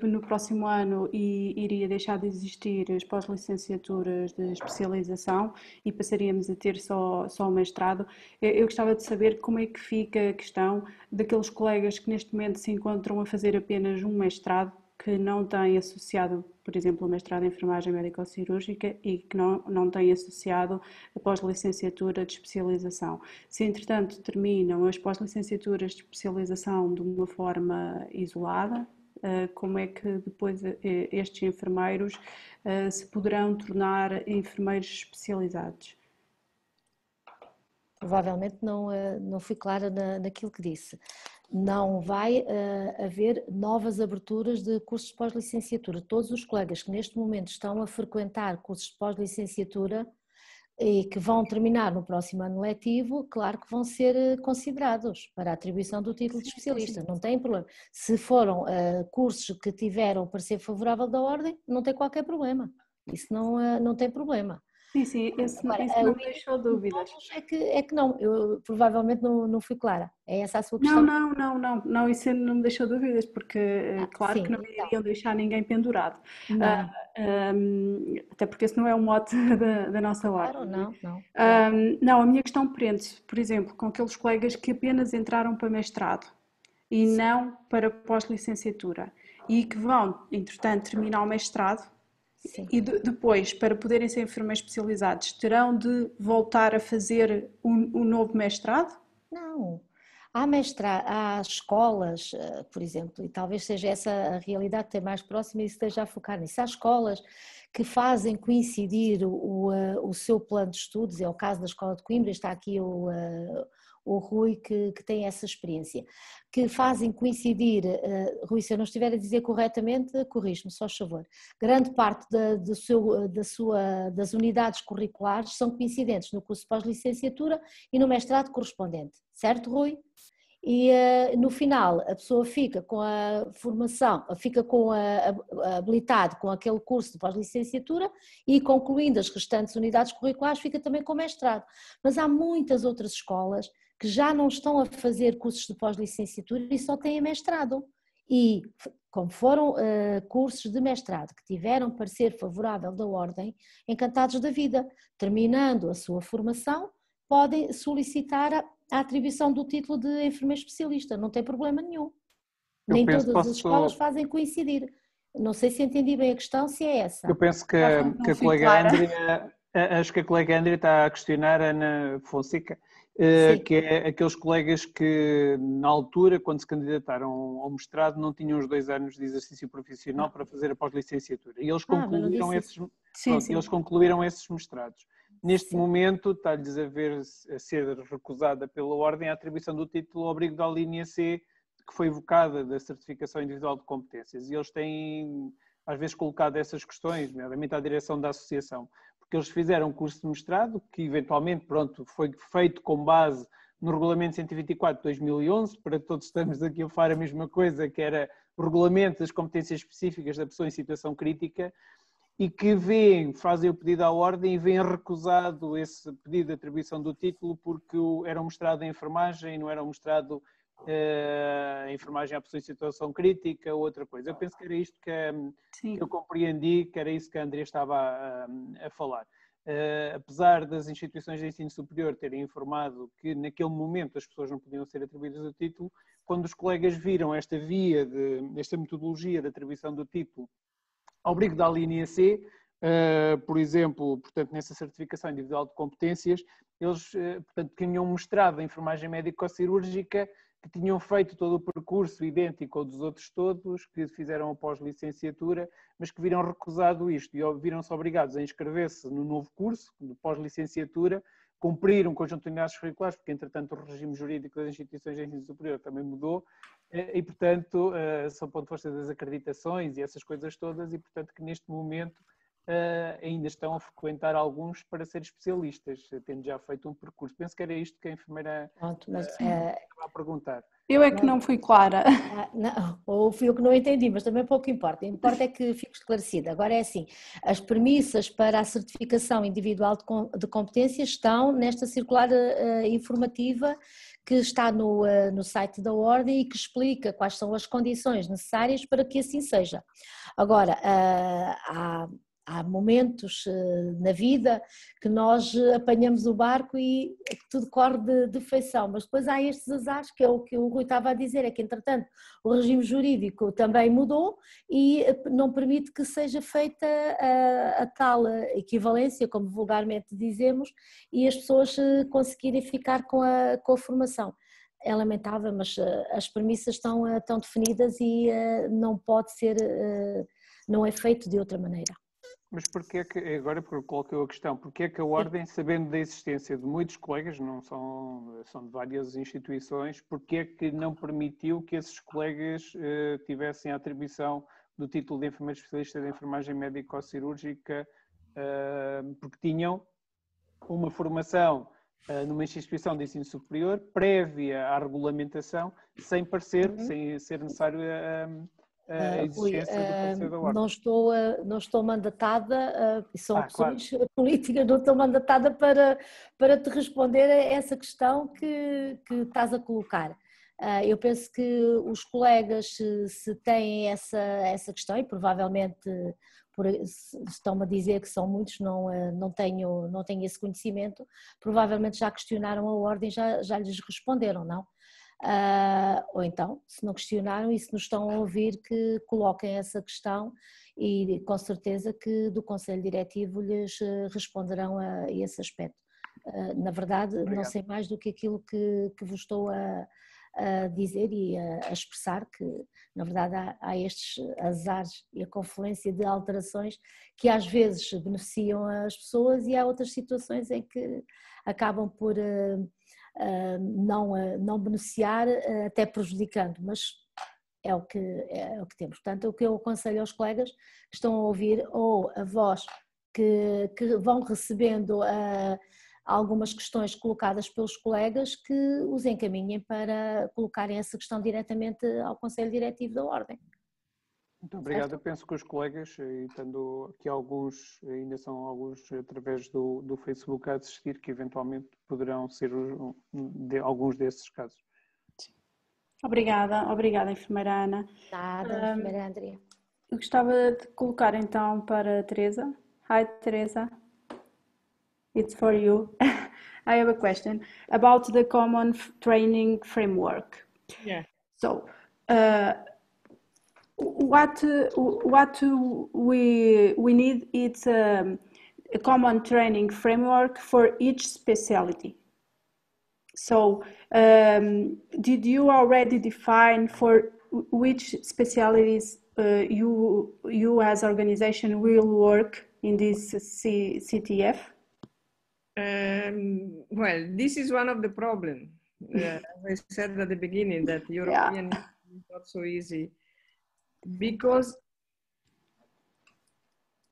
no próximo ano iria deixar de existir as pós-licenciaturas de especialização e passaríamos a ter só o mestrado, eu gostava de saber como é que fica a questão daqueles colegas que neste momento se encontram a fazer apenas um mestrado, que não têm associado, por exemplo, o mestrado em enfermagem médico-cirúrgica e que não têm associado a pós-licenciatura de especialização. Se, entretanto, terminam as pós-licenciaturas de especialização de uma forma isolada, como é que depois estes enfermeiros se poderão tornar enfermeiros especializados? Provavelmente não fui clara naquilo que disse. Não vai haver novas aberturas de cursos de pós-licenciatura. Todos os colegas que neste momento estão a frequentar cursos de pós-licenciatura e que vão terminar no próximo ano letivo, claro que vão ser considerados para a atribuição do título de especialista, não tem problema. Se foram cursos que tiveram o parecer favorável da Ordem, não tem qualquer problema. isso não tem problema. Sim, isso não me deixou dúvidas. É que não, eu provavelmente não fui clara. É essa a sua questão? Não, isso não me deixou dúvidas, porque claro sim, que não iriam deixar ninguém pendurado. Não. Até porque esse não é o mote da nossa ordem. Claro, não. Não, a minha questão prende-se, por exemplo, com aqueles colegas que apenas entraram para mestrado e não para pós-licenciatura e que vão, entretanto, terminar o mestrado. Sim. E depois, para poderem ser enfermeiros especializados, terão de voltar a fazer um novo mestrado? Não. Há escolas, por exemplo, e talvez seja essa a realidade que tem mais próxima e esteja a focar nisso. Há escolas que fazem coincidir o seu plano de estudos, é o caso da Escola de Coimbra, está aqui o Rui que tem essa experiência, que fazem coincidir, Rui, se eu não estiver a dizer corretamente, corrige-me, só favor, grande parte das unidades curriculares são coincidentes no curso de pós-licenciatura e no mestrado correspondente, certo, Rui? E no final a pessoa fica com a formação, fica habilitado com aquele curso de pós-licenciatura e concluindo as restantes unidades curriculares fica também com mestrado. Mas há muitas outras escolas que já não estão a fazer cursos de pós-licenciatura e só têm mestrado. E como foram cursos de mestrado que tiveram parecer favorável da Ordem, encantados da vida, terminando a sua formação, podem solicitar a atribuição do título de enfermeiro especialista, não tem problema nenhum. Nem todas as escolas fazem coincidir. Não sei se entendi bem a questão, se é essa. Eu penso que a colega Andrea, acho que a colega Andrea está a questionar a Ana Fonseca, que é aqueles colegas que na altura, quando se candidataram ao mestrado, não tinham os 2 anos de exercício profissional para fazer a pós-licenciatura. E eles concluíram eles concluíram esses mestrados. Neste momento está-lhes a ser recusada pela Ordem a atribuição do título ao abrigo da linha C, que foi evocada da certificação individual de competências. E eles têm, às vezes, colocado essas questões, nomeadamente à direção da associação, porque eles fizeram um curso de mestrado, que eventualmente, foi feito com base no Regulamento 124 de 2011, para todos estamos aqui a falar a mesma coisa, que era o Regulamento das Competências Específicas da Pessoa em Situação Crítica, e que fazem o pedido à Ordem e vêm recusado esse pedido de atribuição do título porque era um mestrado em enfermagem e não era um mestrado em enfermagem à pessoa em situação crítica ou outra coisa. Eu penso que era isto que eu compreendi, que era isso que a Andrea estava a falar. Apesar das instituições de ensino superior terem informado que naquele momento as pessoas não podiam ser atribuídas o título, quando os colegas viram esta metodologia de atribuição do título ao abrigo da linha C, por exemplo, portanto, nessa certificação individual de competências, eles portanto, tinham mostrado a enfermagem médico-cirúrgica, que tinham feito todo o percurso idêntico ao dos outros todos, que fizeram a pós-licenciatura, mas que viram recusado isto e viram-se obrigados a inscrever-se no novo curso de pós-licenciatura, cumprir um conjunto de unidades curriculares, porque entretanto o regime jurídico das instituições de ensino superior também mudou, e portanto são ponto de força das acreditações e essas coisas todas, e portanto que neste momento ainda estão a frequentar alguns para ser especialistas, tendo já feito um percurso. Penso que era isto que a enfermeira estava a perguntar. Eu é que não fui clara. Não, ou fui eu que não entendi, mas também pouco importa. O que importa é que fique esclarecida. Agora é assim, as premissas para a certificação individual de competências estão nesta circular informativa que está no site da Ordem e que explica quais são as condições necessárias para que assim seja. Agora, há momentos na vida que nós apanhamos o barco e tudo corre de feição, mas depois há estes azares, que é o que o Rui estava a dizer, é que entretanto o regime jurídico também mudou e não permite que seja feita a tal equivalência, como vulgarmente dizemos, e as pessoas conseguirem ficar com a formação. É lamentável, mas as premissas estão definidas e não pode ser, não é feito de outra maneira. Mas porquê que, agora coloquei a questão, porquê é que a Ordem, sabendo da existência de muitos colegas, não são de várias instituições, porquê é que não permitiu que esses colegas tivessem a atribuição do título de enfermeiro especialista de enfermagem médico-cirúrgica, porque tinham uma formação numa instituição de ensino superior, prévia à regulamentação, sem ser necessário a exigência do Conselho da Ordem. Não estou mandatada, são opções claro. políticas, não estou mandatada para te responder a essa questão que estás a colocar. Eu penso que os colegas, se têm essa questão, e provavelmente estão-me a dizer que são muitos, não tenho esse conhecimento, provavelmente já questionaram a Ordem, já lhes responderam, não? Ou então, se não questionaram e se nos estão a ouvir, que coloquem essa questão e com certeza que do Conselho Diretivo lhes responderão a esse aspecto. Na verdade, Obrigado. Não sei mais do que aquilo que vos estou a dizer e a expressar, que na verdade há estes azares e a confluência de alterações que às vezes beneficiam as pessoas e há outras situações em que acabam por não beneficiar, até prejudicando, mas é o que temos. Portanto, o que eu aconselho aos colegas que estão a ouvir, ou a vós que vão recebendo algumas questões colocadas pelos colegas, que os encaminhem para colocarem essa questão diretamente ao Conselho Diretivo da Ordem. Muito obrigado. Eu penso que os colegas, e tendo aqui alguns, ainda são alguns através do Facebook a assistir, que eventualmente poderão ser alguns desses casos. Obrigada, enfermeira Ana. Nada, enfermeira Andrea. Eu gostava de colocar então para a Teresa. Hi, Teresa. It's for you. I have a question about the common training framework. Yeah. So, what we need is a common training framework for each specialty. So, did you already define for which specialties you as organization will work in this CTF? Well, this is one of the problems. As I said at the beginning, that European is not so easy, because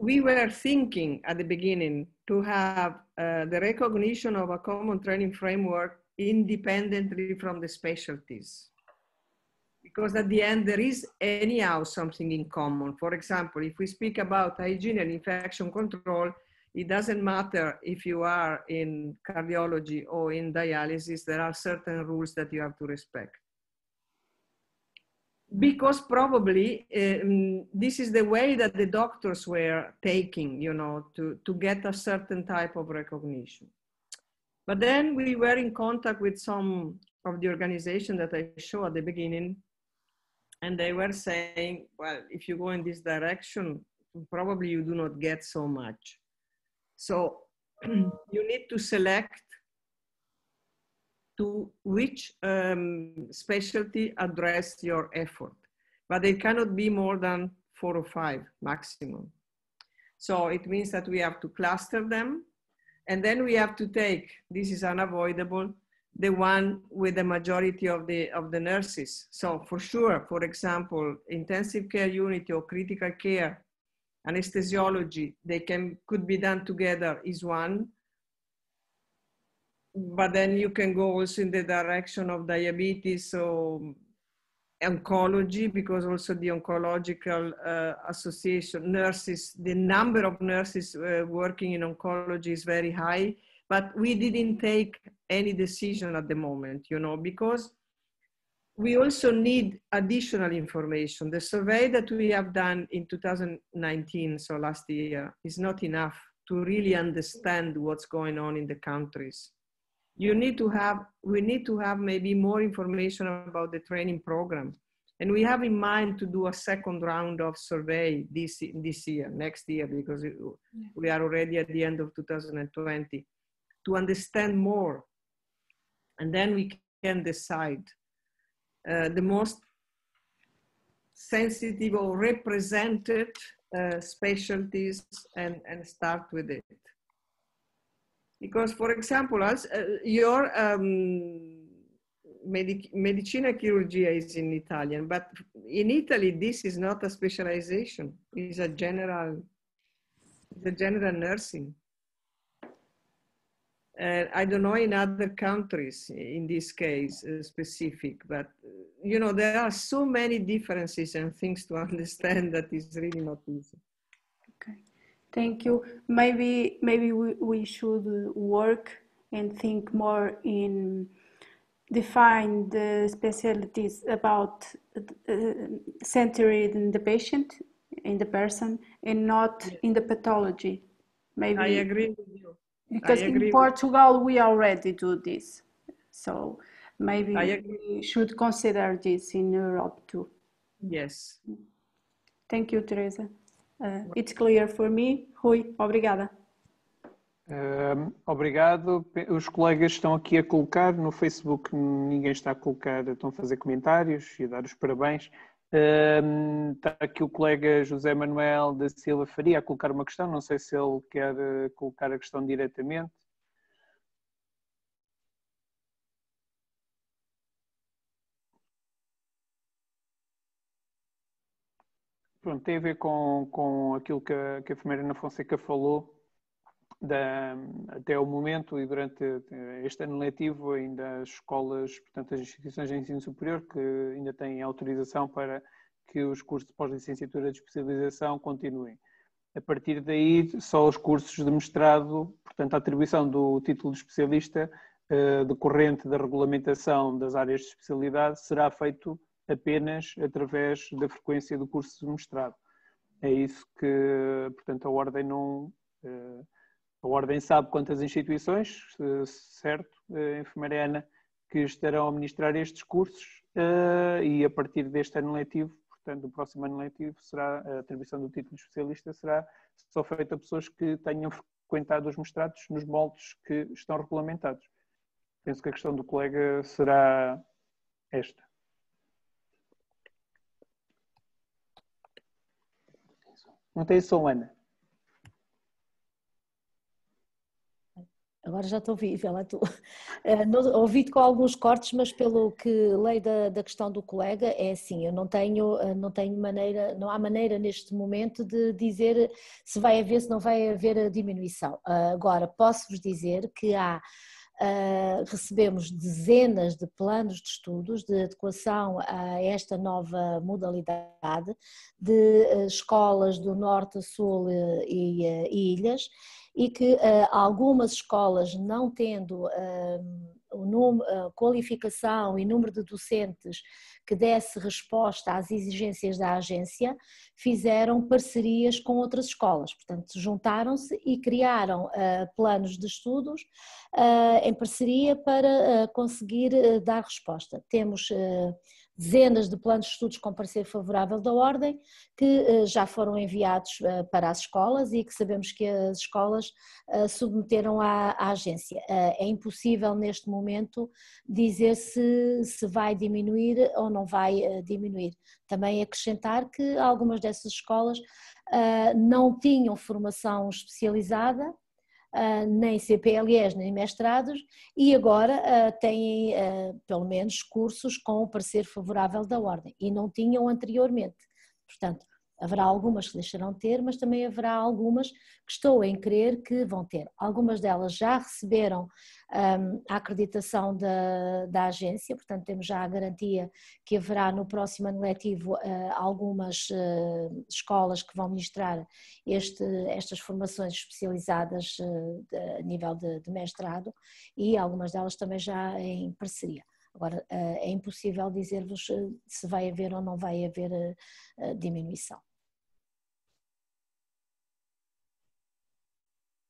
we were thinking at the beginning to have the recognition of a common training framework independently from the specialties. Because at the end, there is anyhow something in common. For example, if we speak about hygiene and infection control, it doesn't matter if you are in cardiology or in dialysis, there are certain rules that you have to respect. Because probably this is the way that the doctors were taking, to get a certain type of recognition. But then we were in contact with some of the organizations that I showed at the beginning, and they were saying, well, if you go in this direction, probably you do not get so much. So you need to select to which specialty address your effort, but it cannot be more than 4 or 5 maximum. So it means that we have to cluster them, and then we have to take, this is unavoidable, the one with the majority of the nurses. So for sure, for example, intensive care unit or critical care, anesthesiology, they could be done together is one, but then you can go also in the direction of diabetes or oncology, because also the oncological association nurses, the number of nurses working in oncology is very high, but we didn't take any decision at the moment, because we also need additional information. The survey that we have done in 2019, so last year, is not enough to really understand what's going on in the countries. We need to have maybe more information about the training program. And we have in mind to do a second round of survey this year, next year, because we are already at the end of 2020, to understand more. And then we can decide the most sensitive or represented specialties and start with it. Because, for example, your Medicina Chirurgia is in Italian, but in Italy, this is not a specialization. It's a general nursing. I don't know in other countries, in this case specific, but you know, there are so many differences and things to understand that is really not easy. Okay, thank you. Maybe we should work and think more in define the specialties about centered in the patient, in the person, and not in the pathology. Maybe I agree with you. Because in Portugal we already do this, so maybe we should consider this in Europe too. Yes. Thank you, Teresa. It's clear for me. Rui, obrigada. Obrigado. Os colegas estão aqui a colocar, no Facebook ninguém está a colocar, estão a fazer comentários e a dar os parabéns. Está aqui o colega José Manuel da Silva Faria a colocar uma questão, não sei se ele quer colocar a questão diretamente. Pronto, tem a ver com aquilo que a enfermeira Ana Fonseca falou. Até o momento e durante este ano letivo ainda as escolas, portanto as instituições de ensino superior que ainda têm autorização para que os cursos de pós-licenciatura de especialização continuem. A partir daí só os cursos de mestrado, portanto a atribuição do título de especialista decorrente da regulamentação das áreas de especialidade será feito apenas através da frequência do curso de mestrado. É isso que, portanto, a Ordem não... A Ordem sabe quantas instituições, certo, enfermeira Ana, que estarão a ministrar estes cursos e a partir deste ano letivo, portanto, do próximo ano letivo, será a atribuição do título de especialista será só feita a pessoas que tenham frequentado os mestrados nos moldes que estão regulamentados. Penso que a questão do colega será esta. Não tem som, Ana. Agora já estou viva, lá estou. Ouvi-te com alguns cortes, mas pelo que leio da questão do colega, é assim, eu não tenho maneira, não há maneira neste momento de dizer se vai haver, se não vai haver a diminuição. Agora, posso-vos dizer que recebemos dezenas de planos de estudos de adequação a esta nova modalidade de escolas do norte a sul e ilhas, e que algumas escolas não tendo qualificação e número de docentes que desse resposta às exigências da agência, fizeram parcerias com outras escolas, portanto juntaram-se e criaram planos de estudos em parceria para conseguir dar resposta. Temos dezenas de planos de estudos com parecer favorável da Ordem que já foram enviados para as escolas e que sabemos que as escolas submeteram à agência. É impossível neste momento dizer se vai diminuir ou não vai diminuir. Também acrescentar que algumas dessas escolas não tinham formação especializada, nem CPLEs nem mestrados, e agora têm pelo menos cursos com o parecer favorável da Ordem e não tinham anteriormente. Portanto, haverá algumas que deixarão de ter, mas também haverá algumas que estou em crer que vão ter. Algumas delas já receberam a acreditação da agência, portanto temos já a garantia que haverá no próximo ano letivo algumas escolas que vão ministrar estas formações especializadas a nível de mestrado, e algumas delas também já em parceria. Agora, é impossível dizer-vos se vai haver ou não vai haver diminuição.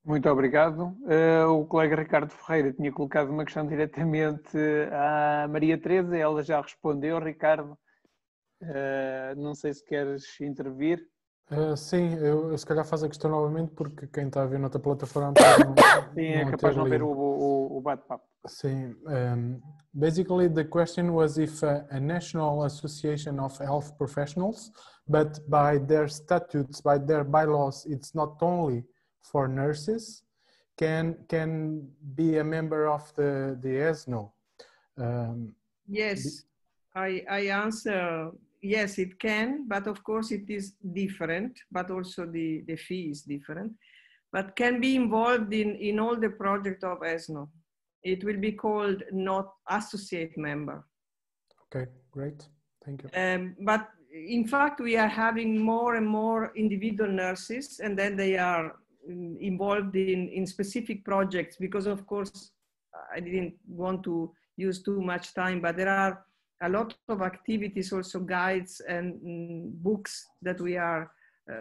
Muito obrigado. O colega Ricardo Ferreira tinha colocado uma questão diretamente à Maria Teresa, ela já respondeu. Ricardo, não sei se queres intervir. Sim, eu se calhar faço a questão novamente, porque quem está a ver noutra plataforma sim, é capaz de não ver o bate-papo. Sim. Basically, the question was if a National Association of Health Professionals, but by their statutes, by their bylaws, it's not only for nurses, can be a member of the ESNO. Yes, I answer yes, it can, but of course it is different, but also the fee is different. but can be involved in all the project of ESNO. It will be called not associate member. Okay, great. Thank you. But in fact, we are having more and more individual nurses, and then they are involved in specific projects, because of course, I didn't want to use too much time, but there are a lot of activities, also guides and books that we are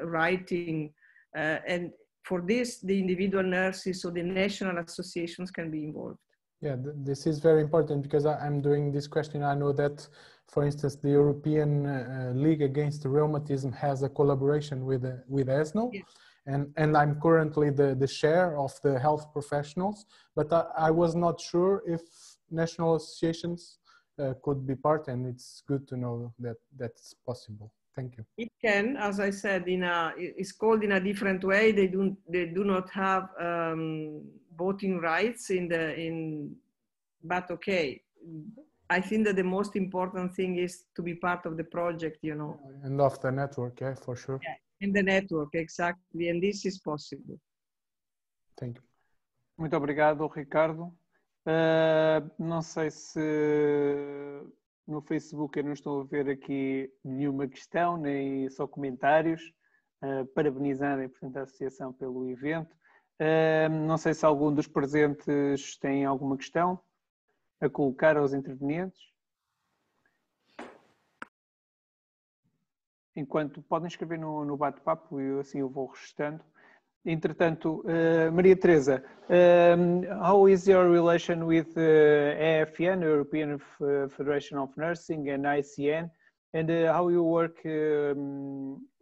writing. And for this, the individual nurses or the national associations can be involved. Yeah, this is very important, because I'm doing this question. I know that, for instance, the European League Against Rheumatism has a collaboration with ESNO. Yes. And I'm currently the chair of the health professionals, but I was not sure if national associations could be part, and it's good to know that that's possible. Thank you. It can, as I said, it's called in a different way. They do not have voting rights but okay. I think that the most important thing is to be part of the project, you know. And of the network, yeah, for sure. Yeah, in the network, exactly, and this is possible. Thank you. Muito obrigado, Ricardo. Não sei se no Facebook eu não estou a ver aqui nenhuma questão, nem só comentários. Parabenizarem, portanto, a associação pelo evento. Não sei se algum dos presentes tem alguma questão a colocar aos intervenientes. Enquanto podem escrever no bate-papo, e assim eu vou registando. Entretanto, Maria Teresa, how is your relation with EFN, European Federation of Nursing, and ICN, and how you work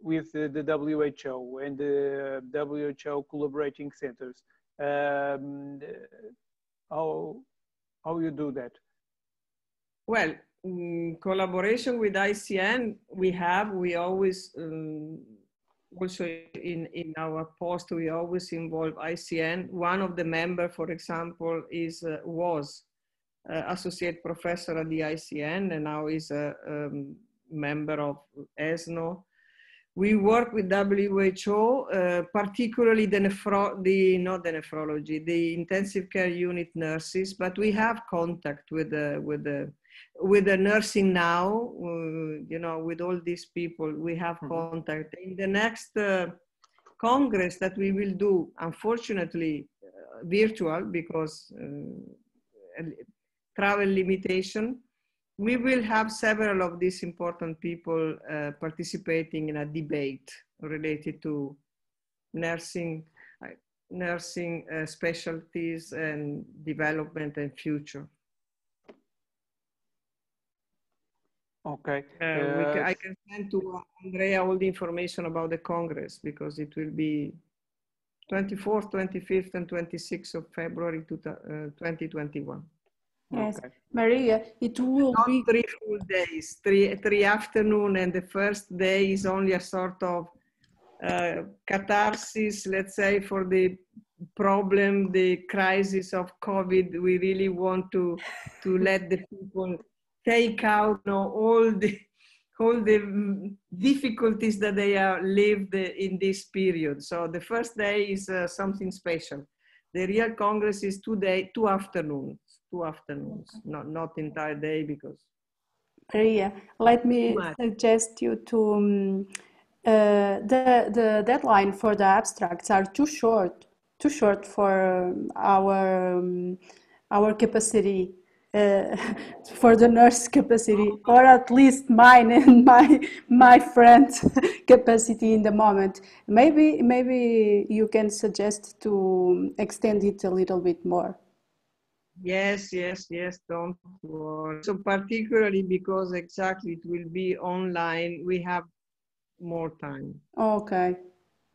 with the WHO and the WHO collaborating centers? How you do that? Well, collaboration with ICN, we always, also in our post, we always involve ICN. One of the members, for example, was associate professor at the ICN, and now is a member of ESNO. We work with WHO, particularly the intensive care unit nurses, but we have contact with the nursing now, you know, with all these people, we have contact. In the next Congress that we will do, unfortunately, virtual, because travel limitation, we will have several of these important people participating in a debate related to nursing specialties and development and future. Okay. I can send to Andrea all the information about the Congress, because it will be 24th, 25th, and 26th of February 2021. Yes, Okay. Maria, it will Not be 3 full days, three afternoon, and the first day is only a sort of catharsis, let's say, for the problem, the crisis of COVID. We really want to let the people take out, you know, all the difficulties that they have lived in this period. So the first day is something special. The real Congress is 2 afternoons, not entire day, because. Maria, let me suggest you to the deadline for the abstracts are too short for our capacity. For the nurse capacity, or at least mine and my friend's capacity in the moment. Maybe you can suggest to extend it a little bit more. Yes, don't worry. So particularly because exactly it will be online, we have more time.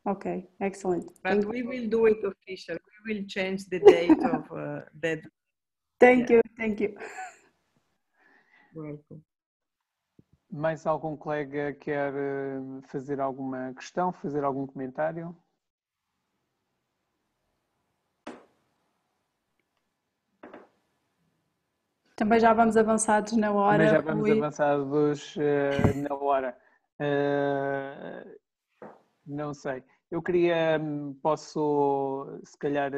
Okay, excellent. But we will do it official. We will change the date of that. Thank you. Welcome. Mais algum colega quer fazer alguma questão, fazer algum comentário? Também já vamos avançados na hora. Também já vamos avançados na hora. Não sei. Eu queria, posso se calhar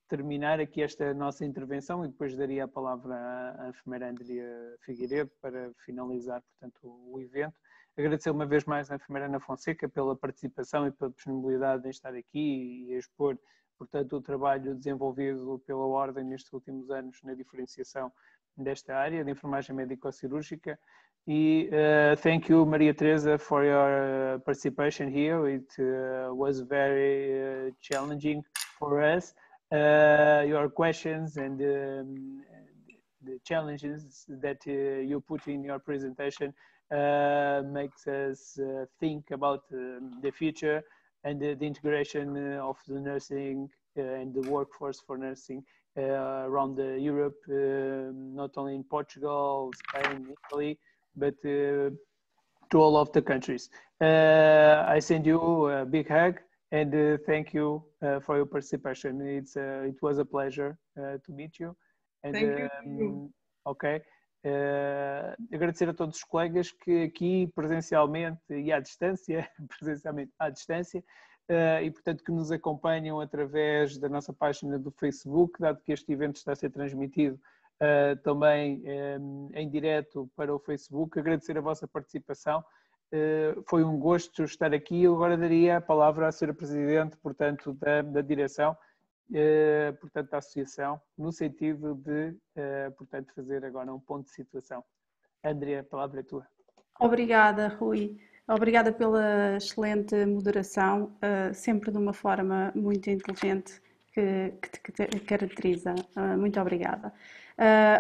terminar aqui esta nossa intervenção e depois daria a palavra à enfermeira Andrea Figueiredo para finalizar, portanto, o evento. Agradecer uma vez mais à enfermeira Ana Fonseca pela participação e pela disponibilidade em estar aqui e a expor, portanto, o trabalho desenvolvido pela Ordem nestes últimos anos na diferenciação desta área de enfermagem médico-cirúrgica. E thank you, Maria Teresa, for your participation here. It was very challenging for us. Your questions and the challenges that you put in your presentation makes us think about the future and the integration of the nursing and the workforce for nursing around Europe, not only in Portugal, Spain, Italy, but to all of the countries. I send you a big hug and thank you for your participation. It was a pleasure to meet you. And, thank you. Ok. Agradecer a todos os colegas que aqui presencialmente e à distância, e portanto que nos acompanham através da nossa página do Facebook, dado que este evento está a ser transmitido também em direto para o Facebook. Agradecer a vossa participação. Foi um gosto estar aqui. Eu agora daria a palavra à Sra. Presidente, portanto, da direção, portanto, da associação, no sentido de, portanto, fazer agora um ponto de situação. Andrea, a palavra é tua. Obrigada, Rui. Obrigada pela excelente moderação, sempre de uma forma muito inteligente que te caracteriza. Muito obrigada.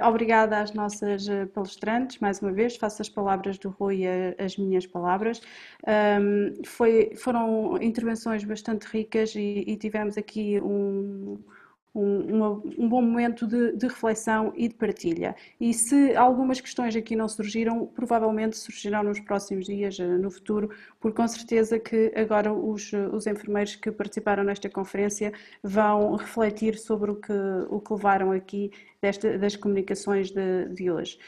Obrigada às nossas palestrantes, mais uma vez, faço as palavras do Rui as minhas palavras. Foram intervenções bastante ricas e tivemos aqui um bom momento de reflexão e de partilha. E se algumas questões aqui não surgiram, provavelmente surgirão nos próximos dias, no futuro, porque com certeza que agora os enfermeiros que participaram nesta conferência vão refletir sobre o que levaram aqui das comunicações de hoje.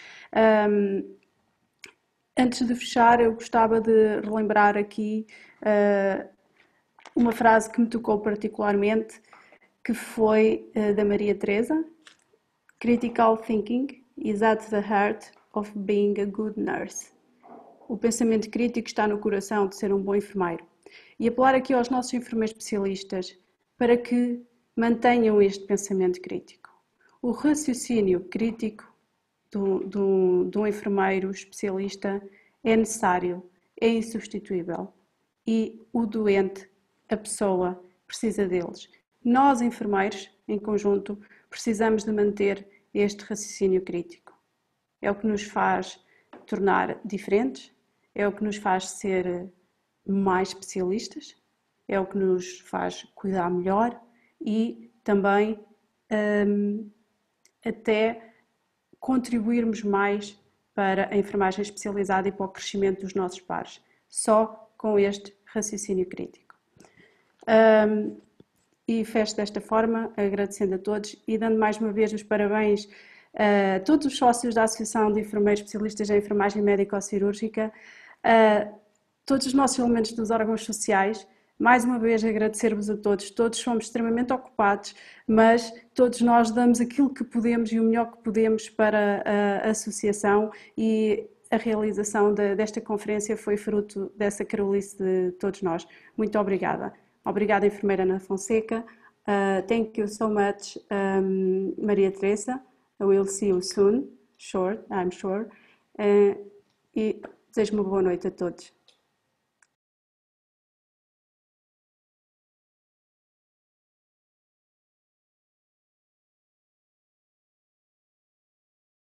Antes de fechar, eu gostava de relembrar aqui uma frase que me tocou particularmente, que foi da Maria Teresa. Critical thinking is at the heart of being a good nurse. O pensamento crítico está no coração de ser um bom enfermeiro. E apelar aqui aos nossos enfermeiros especialistas para que mantenham este pensamento crítico. O raciocínio crítico de um enfermeiro especialista é necessário, é insubstituível. E o doente, a pessoa, precisa deles. Nós, enfermeiros, em conjunto, precisamos de manter este raciocínio crítico. É o que nos faz tornar diferentes, é o que nos faz ser mais especialistas, é o que nos faz cuidar melhor e também até contribuirmos mais para a enfermagem especializada e para o crescimento dos nossos pares, só com este raciocínio crítico. E fecho desta forma, agradecendo a todos e dando mais uma vez os parabéns a todos os sócios da Associação de Enfermeiros Especialistas em Enfermagem Médico-Cirúrgica, a todos os nossos elementos dos órgãos sociais. Mais uma vez agradecer-vos a todos. Todos somos extremamente ocupados, mas todos nós damos aquilo que podemos e o melhor que podemos para a associação, e a realização desta conferência foi fruto dessa carolice de todos nós. Muito obrigada. Obrigada, enfermeira Ana Fonseca. Thank you so much, Maria Teresa. I will see you soon, I'm sure. E desejo uma boa noite a todos.